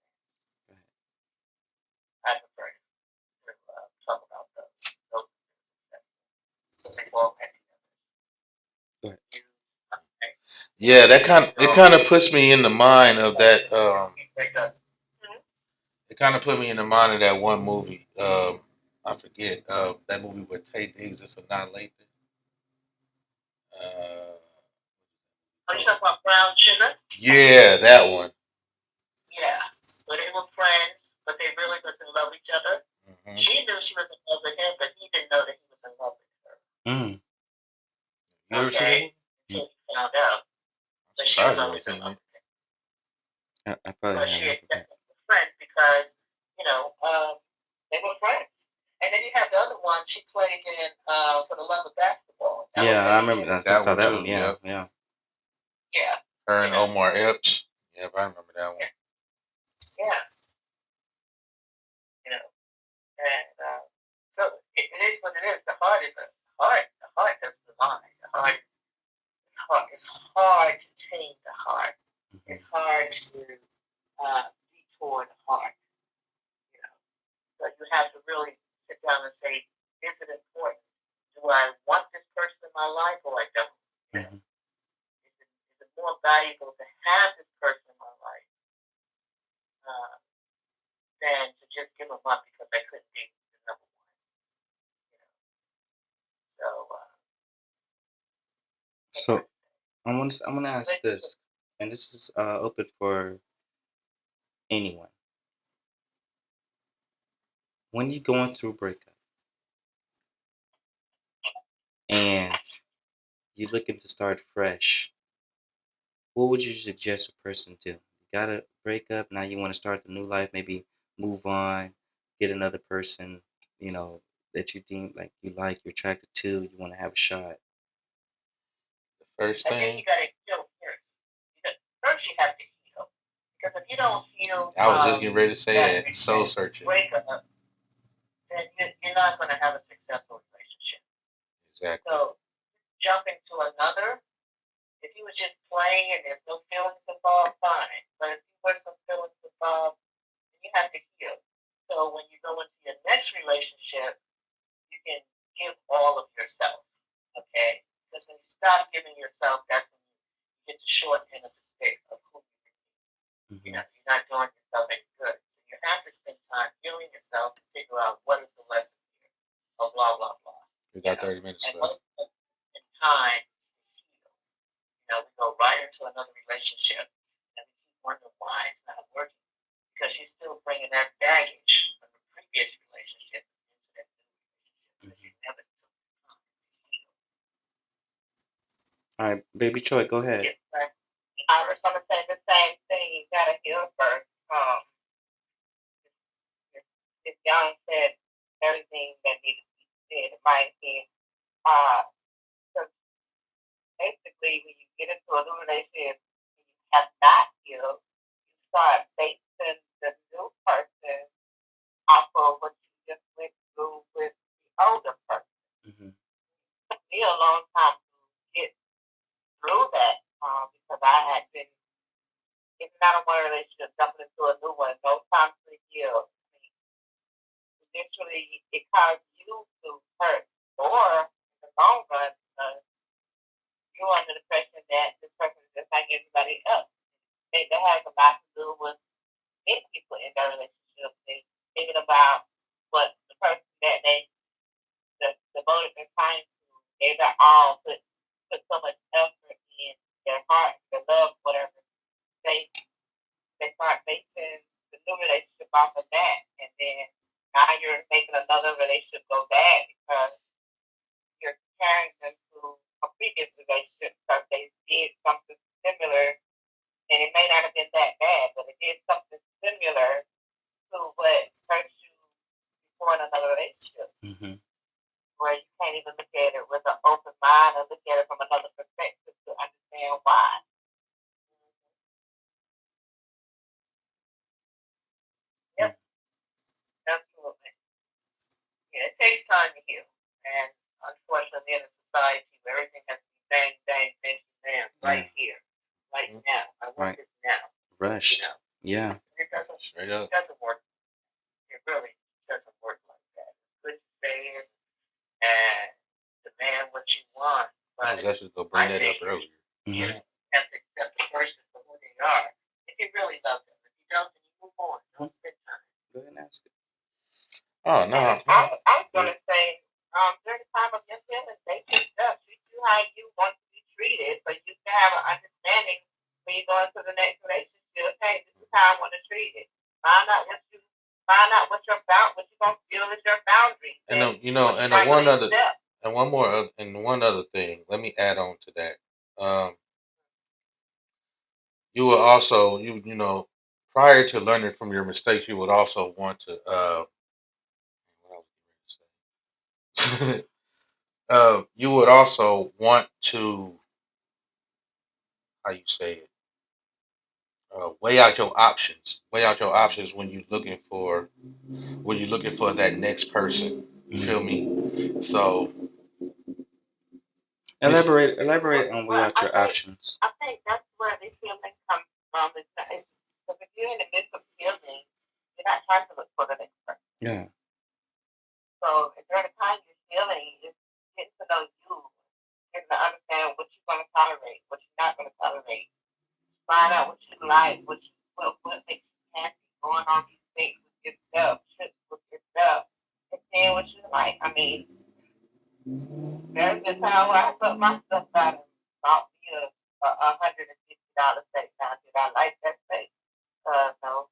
I prefer to talk about those because they all had Go ahead. Yeah, it kind of puts me in the mind of that. It kind of put me in the mind of that one movie. I forget that movie with Tay Diggs. It's Annihilation. Are you talking about Brown Sugar? Yeah, that one. Yeah. So they were friends, but they really was in love with each other. Mm-hmm. She knew she was in love with him, but he didn't know that he was in love with her. Mm. You ever seen it? Until he found out. But she was always in love with him. I probably But she accepted him as a friend because, they were friends. And then you have the other one, she played in For the Love of Basketball. Yeah, I remember that. I saw that one. Too, Yeah. Yeah. Her and Omar Epps. Yeah, I remember that one. Yeah. And so it is what it is. The heart is the heart. The heart is the mind. The heart is it's hard to tame the heart. Mm-hmm. It's hard to detour the heart. So you have to really sit down and say, is it important? Do I want this person in my life or I don't? Mm-hmm. Is it more valuable to have this person in my life than to just give them up because I couldn't be the number one? So I'm gonna ask this, and this is open for anyone. When you're going through a breakup and you're looking to start fresh, what would you suggest a person do? You gotta break up, now you want to start the new life, maybe move on, get another person, that you deem like you're attracted to, you want to have a shot. The first I think thing. you gotta heal first. First you have to heal. Because if you don't heal, I was just getting ready to say that. Soul searching. Breakup, then you're not going to have a successful relationship. Exactly. So jump into another. If you were just playing and there's no feelings involved, fine. But if you were some feelings involved, then you have to heal. So when you go into your next relationship, you can give all of yourself. Okay? Because when you stop giving yourself, that's when you get the short end of the stick of who you can be. Mm-hmm. You're not doing yourself any good. So you have to spend time healing yourself to figure out what is the lesson here. Blah, blah, blah, blah. We got 30 minutes left. And time to heal. We go right into another relationship and we keep wondering why it's not working. Because you're still bringing that baggage from the previous relationship into that new relationship. You never took time to heal. All right, baby Troy, go ahead. I was going to say the same thing. You got to heal first. This young said everything that needed to be said, in my opinion. So basically, when you get into a new relationship and you have not healed, you start basing the new person off of what you just went through with the older person. Mm-hmm. It took me a long time to get through that because I had been getting out of one relationship, jumping into a new one, no time to heal. I mean, eventually, it caused you to hurt more in the long run because you're under the impression that this person is just like everybody else. That has a lot to do with many people in their relationship. They thinking about what the person that they devoted their time to, they got all put so much effort in their heart, their love, whatever. They start basing the new relationship off of that, and then now you're making another relationship go bad because you're carrying them to a previous relationship because they did something similar, and it may not have been that bad, but it did something similar to what hurt you before in another relationship, Mm-hmm. where you can't even look at it with an open mind or look at it from another perspective to understand why. Yep, absolutely. Yeah, it takes time to heal. And unfortunately, in a society where everything has to be bang, bang, bang, bang, right here, right now. I want this now. Rushed. Yeah. It doesn't, Straight up. It doesn't work. It really doesn't work like that. It's good to say it and demand what you want. I But was actually going to bring that up earlier. you have to accept the person for who they are. If you really love them. If you don't, then you move on. Don't spend time. Go ahead and ask it. Oh, no. I was going to say, during the time of your feelings, they treat you how you want to be treated, but you can have an understanding when you go into the next relationship. Hey, this is how I want to treat it. Find out what you're going to feel is your boundaries. And one other thing. Let me add on to that. You will also, prior to learning from your mistakes, you would also want to, you would also want to, how you say it, weigh out your options. Weigh out your options when you're looking for that next person. You feel me? So elaborate on weigh out your options. I think that's where the healing comes from. Because if you're in the midst of healing, you're not trying to look for the next person. Yeah. So during the time you're healing, it's getting to know you, getting to understand what you're going to tolerate, what you're not going to tolerate. Find out what you like, what makes you happy, going on these dates with yourself, trips with yourself, and seeing what you like. I mean, there's been time where I put my stuff out and bought me a $150 steak. Now, did I like that steak? No.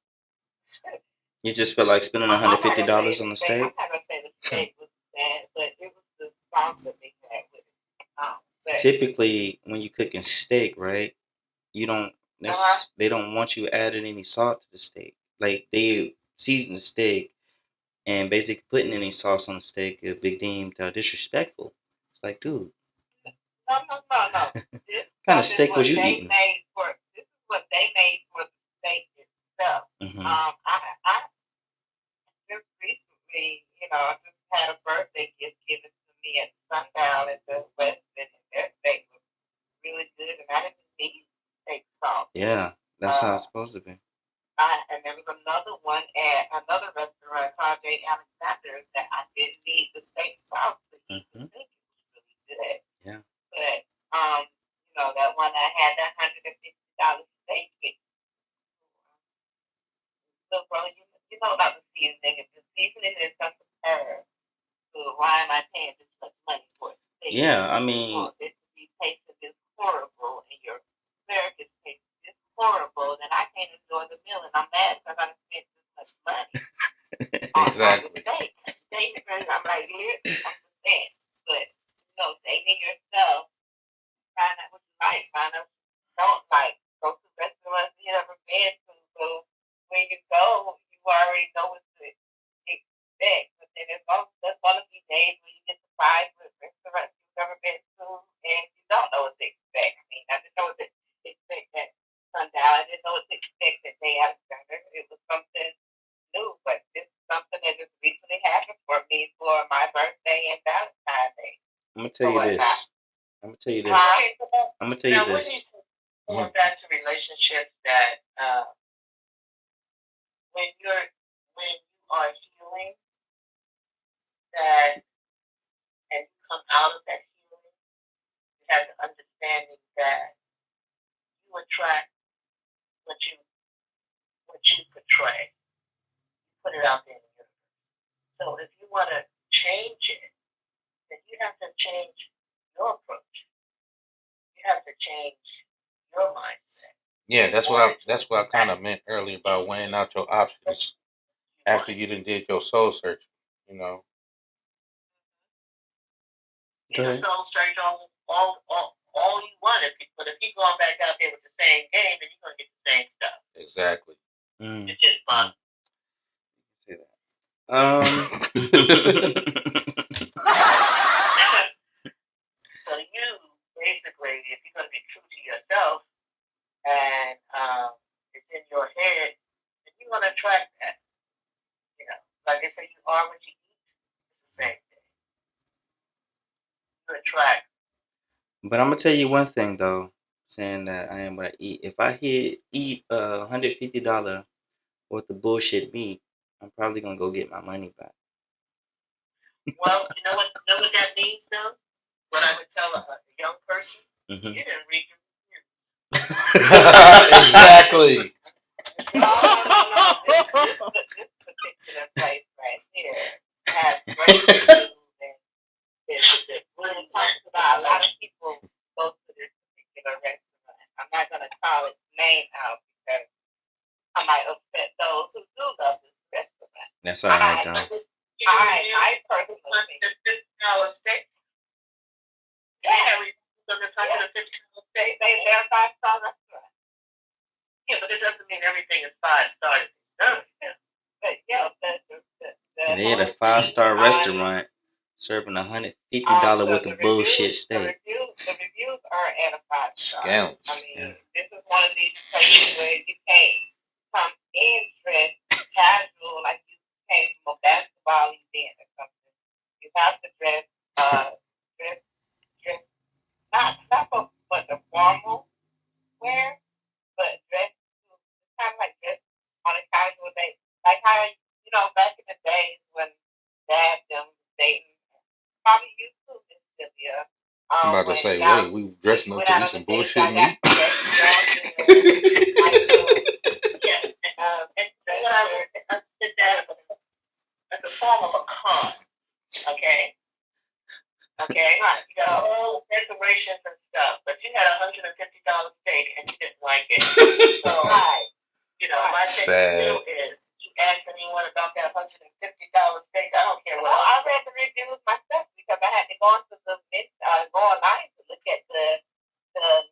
You just felt like spending $150 on the steak? I'm not going to say the steak was bad, but it was the sauce that they had with it. Typically, when you're cooking steak, right, you don't they don't want you adding any salt to the steak. Like, they season the steak and basically putting any sauce on the steak is big deemed disrespectful. It's like, dude. No. What kind of steak was you eating? This is what they made for the steak itself. Mm-hmm. I just recently, just had a birthday gift given to me at Sundown at the West End, and their steak was really good, and I didn't need steak sauce. Yeah, that's how it's supposed to be. And there was another one at another restaurant called J. Alexander's that I didn't need the steak sauce to eat. I think it was really good. Yeah. But that one I had that $150 steak. So, bro, you know about the seasoning. If the seasoning is unprepared, so why am I paying this much money for it? Yeah, I mean, if the taste of this horrible and your American taste is horrible, then I can't enjoy the meal, and I'm mad because I spent this much money exactly. on the steak. I'm like, here, understand. But dating yourself, find out what you like, find out what you don't like. Go to restaurants you never been to, so when you go, you already know what to expect. But then there's going to be days when you get surprised with restaurants you've never been to, and you don't know what to expect. I mean, I didn't know what to expect at Sundown. I didn't know what to expect at Day Alexander. It was for me for my birthday and Valentine's Day. I'm gonna tell you this. I'm gonna tell you this. Okay, I'm gonna tell you now, when this. you going back to relationships that when you are healing that and you come out of that healing, you have the understanding that you attract what you portray. You put it out there in the universe. So if you want to change it, then you have to change your approach. You have to change your mindset. Yeah, that's what I kind of meant earlier about weighing out your options after you done did your soul search. You know. You can soul search all you want, but if you going back out there with the same game, then you're gonna get the same stuff. Exactly. It's just fun. Say that. So you basically, if you're gonna be true to yourself, and it's in your head, then you're gonna attract that. You know, like I said, you are what you eat. It's the same thing. You attract. But I'm gonna tell you one thing though, saying that I am what I eat. If I eat $150 worth of bullshit meat, I'm probably gonna go get my money back. Well, you know what that means though? What I would tell a young person, you didn't read your Exactly. No. This particular place right here has great reviews and it really talks about a lot of people go to this particular restaurant. I'm not going to call its name out because I might upset those who do love this restaurant. That's all right, though. I personally think $150 steak. Yeah, they're a 5-star restaurant. Yeah, but it doesn't mean everything is 5-star. But yeah, They had a 5-star restaurant serving $150 worth of bullshit steak. The reviews are at a 5-star. Scams. I mean, this is one of these places where you can't come in dressed casual like you came from a basketball event or something. You have to dress not so much a formal wear, but dress kind of like dress on a casual day. Like how, back in the days when Dad them dating, probably you too, Miss Sylvia. I'm about to say, wait, we dressing up to eat some bullshit meat? That's a form of a con, okay? Okay, you got all decorations and stuff, but you had $150 steak and you didn't like it. So, my thing is, you ask anyone about that $150 steak, I don't care what. Well, I read the reviews myself because I had to go onto the go online to look at the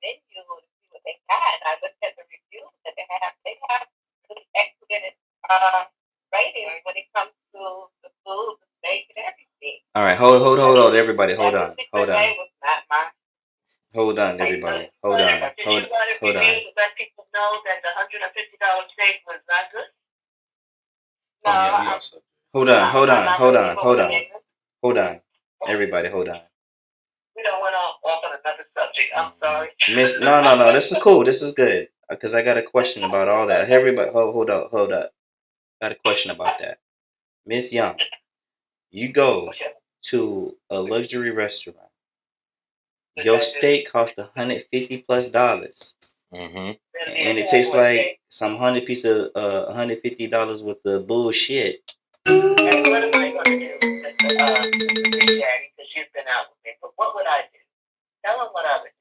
menu to see what they had. And I looked at the reviews that they have. They have really excellent ratings when it comes to the food, the steak, and everything. All right, hold on, everybody, hold on. Hold on, everybody, hold on. Did you let people know that the $150 steak was not good? No, Hold on. Everybody, hold on. We don't went off on another subject. I'm sorry. Miss, no. This is cool. This is good because I got a question about all that. Everybody, hold up. Got a question about that. Miss Young, you go to a luxury restaurant. Your steak costs $150+, Mm-hmm. and it tastes like some $150 worth of bullshit. And what am I going to do, Mr. Big Daddy? Because you've been out with me. But what would I do? Tell them what I would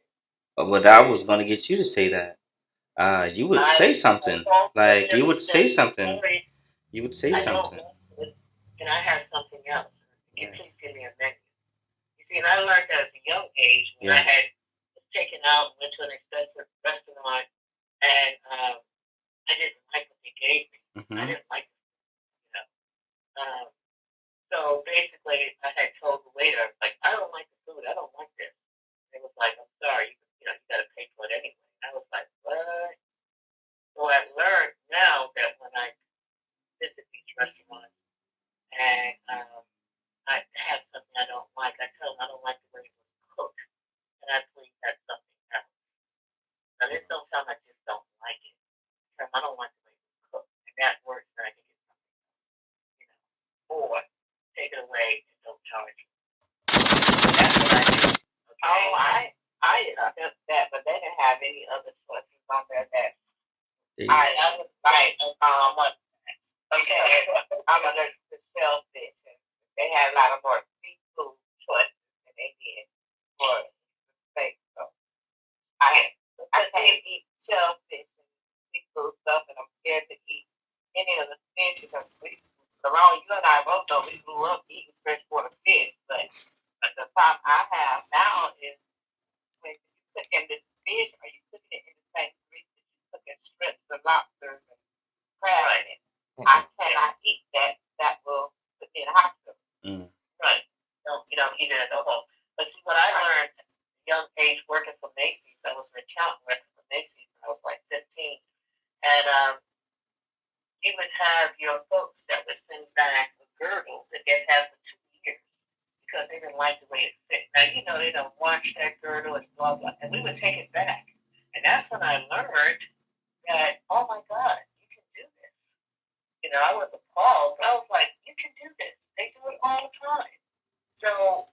do. But I was gonna get you to say that. You would say something. Like you would say something. You would say something. And I have something else. Can you please give me a menu? You see, and I learned that at a young age when I was taken out, went to an expensive restaurant, and I didn't like what they gave me. I didn't like it. So basically, I had told the waiter, like, I don't like the food. I don't like this. And it was like, I'm sorry, you got to pay for it anyway. And I was like, what? So I learned now that when I visit these restaurants and charge. That's what I do. Okay. Oh, I accept that, but they didn't have any other choices on there that I was like, okay, I'm allergic to shellfish, and they had a lot of more seafood choices than they did for steak. So I can't eat shellfish and seafood stuff, and I'm scared to eat any of the fish because around you and I both know we grew up eating freshwater fish, but the problem I have now is when you cook in this fish, are you cooking it in the same grease that you cook in strips of lobsters and crab in it? I cannot eat that. That will put me in a hospital. Right. No, you don't eat it at all. But see, what I learned at a young age working for Macy's, I was an accountant working for Macy's when I was like 15. And you would have your folks that would send back a girdle that they'd had for 2 years because they didn't like the way it fit. Now, you know, they don't wash that girdle, it's blah, blah. And we would take it back. And that's when I learned that, oh my God, you can do this. You know, I was appalled, but I was like, you can do this. They do it all the time. So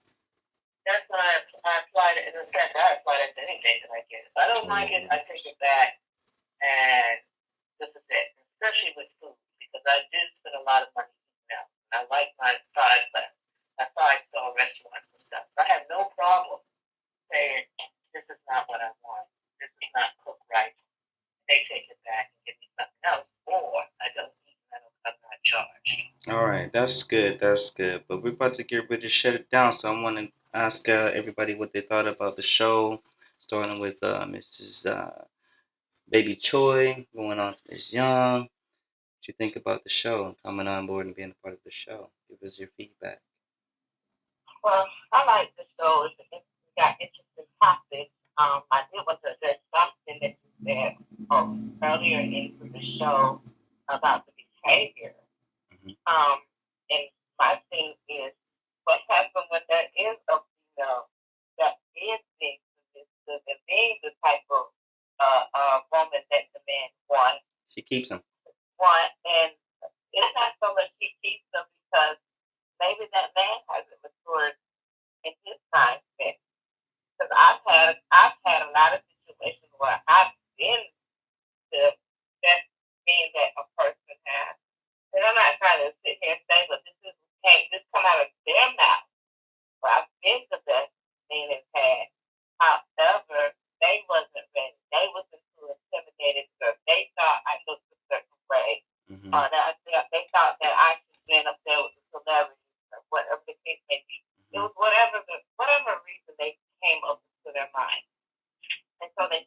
that's when I applied it. And in fact, I applied it to anything that I get. If I don't like it, I take it back. And this is it. Especially with food, because I do spend a lot of money eating out. I like my five-star restaurants and stuff. So I have no problem saying, this is not what I want. This is not cooked right. They take it back and give me something else, or I don't eat and I'm not charged. All right, that's good. That's good. But we're about to get ready to shut it down. So I want to ask everybody what they thought about the show, starting with Mrs. Baby Choi, going on to Ms. Young. What you think about the show and coming on board and being a part of the show? Give us your feedback. Well, I like the show. We got interesting topics. I did want to address something that you said earlier into the show about the behavior. And my thing is, what happens when there is a female that is being submissive and being the type of woman that the man wants? She keeps him. And it's not so much she keeps them because maybe that man hasn't matured in his time spent. Because I've had a lot of situations where I've been the best thing that a person has. And I'm not trying to sit here and say, but this come out of their mouth. But I've been the best thing they've had. However, they wasn't ready. They wasn't too intimidated because they thought I looked a certain way. Or that they thought that I should have been up there with the celebrity or whatever the case may be. It was whatever reason they came up to their mind. And so they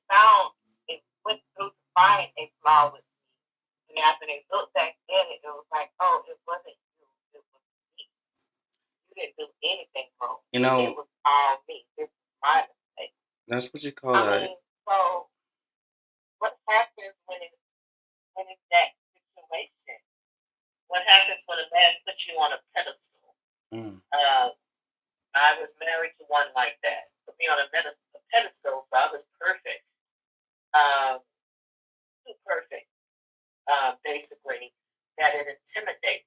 went through to find a flaw with me. And after they looked back in it, it was like, oh, it wasn't you, it was me. You didn't do anything wrong. You know, it was all me. It was my mistake. That's what you call that. So what happens when it's that situation? What happens when a man puts you on a pedestal? I was married to one like that. Put me on a pedestal, so I was perfect. Too perfect, basically, that it intimidated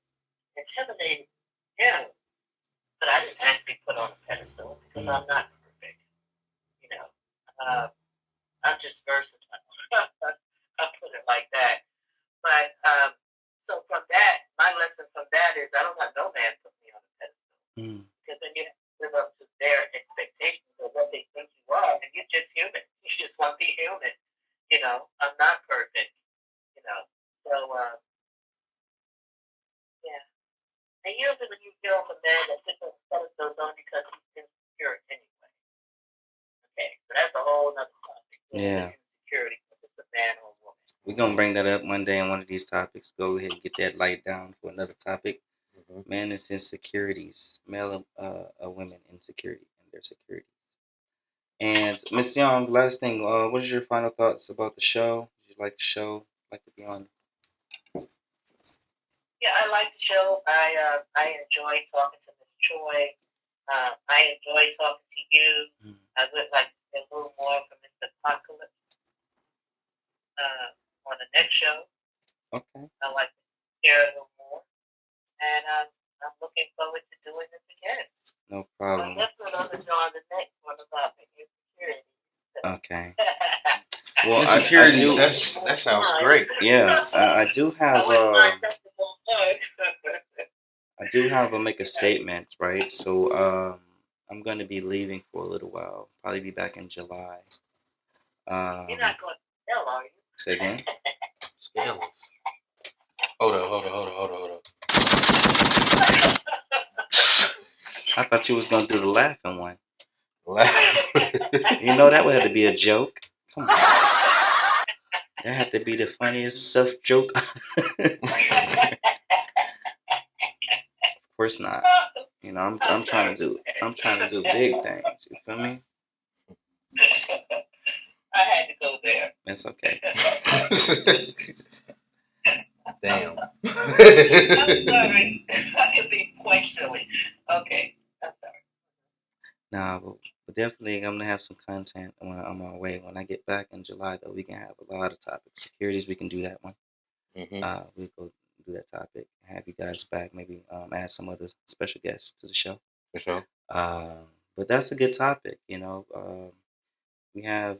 him. But I didn't ask to be put on a pedestal because I'm not perfect. You know, I'm just versatile. I'll put it like that. But so from that, my lesson from that is I don't want no man put me on a pedestal because then you have to live up to their expectations of what they think you are, and you're just human. You just want to be human. You know, I'm not perfect. You know, so yeah. And usually when you deal with a man that puts those pedestals on because he's insecure anyway. Okay, so that's a whole other topic. Yeah. Insecurity, if it's a man or a woman. We're going to bring that up one day in one of these topics. Go ahead and get that light down for another topic. Men and insecurities. Male women insecurity and their securities. And Miss Young, last thing, what is your final thoughts about the show? Did you like the show? Like to be on? Yeah, I like the show. I enjoy talking to Miss Choi. I enjoy talking to you. I would like to get a little more from Mr. Apocalypse on the next show. Okay. I'd like to share a little more. And I'm looking forward to doing this again. No Well, problem. let's put on the next one about the insecurity. Okay. Well, I Insecurities. do. That sounds great. Yeah, I do have. I wouldn't mind something more fun. I do have a make a statement, right? So, I'm gonna be leaving for a little while. Probably be back in July. You're not going to tell, are you? Say again. Scales. Hold up. I thought you was gonna do the laughing one. Laugh. You know that would have to be a joke. Come on. That had to be the funniest self joke. Of course not. You know, I'm trying to do big things. You feel me? I had to go there. It's okay. Damn. I'm sorry. I can be quite silly. Okay. I'm sorry. Nah, but definitely I'm gonna have some content on my way. When I get back in July, though, we can have a lot of topics. Securities, we can do that one. Mm-hmm. We go do that topic. Have you guys back? Maybe add some other special guests to the show. For sure. But that's a good topic. You know, we have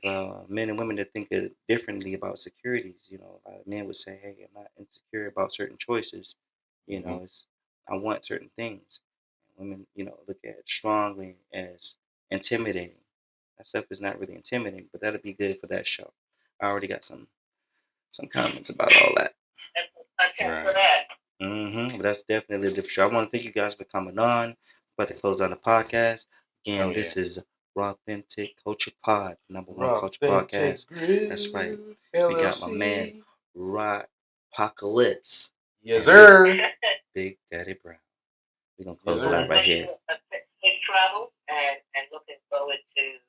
men and women that think differently about securities. You know, men would say, "Hey, I'm not insecure about certain choices. You know, it's I want certain things." And women, you know, look at it strongly as intimidating. That stuff is not really intimidating, but that'll be good for that show. I already got some comments about all that. That's the content for that. But that's definitely a different show. I want to thank you guys for coming on. About to close out the podcast. Again, this is Rawthentic CulturePod, #1 culture podcast. That's right. We got my man Apocalypse. Yes, sir. Big Daddy Brown. We're gonna close it out right here. Safe travels and looking forward to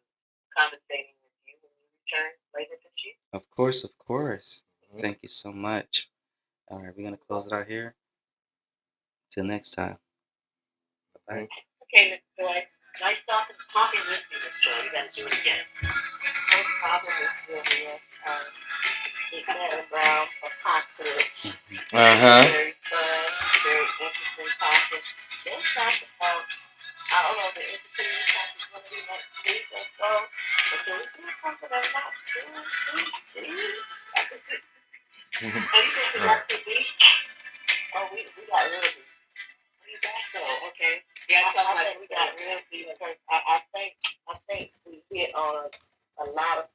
conversating with you when you return later this year. Of course, of course. Thank you so much. All right, we're gonna close it out here. Till next time. Bye. Okay, Mr. Boy. Nice talking with you, Mr. Joy. You gotta do it again. No problem with Sylvia. Big Daddy Brown, Apocalypse. Very fun, very interesting topic. Let's talk about, I don't know, the entertainment topic is going to be next week or so. But can we do something that's not too deep? Oh, you think we got to beach? Oh, we got real deep. You got so, okay. Yeah, I think we got real deep because I think we hit on a lot of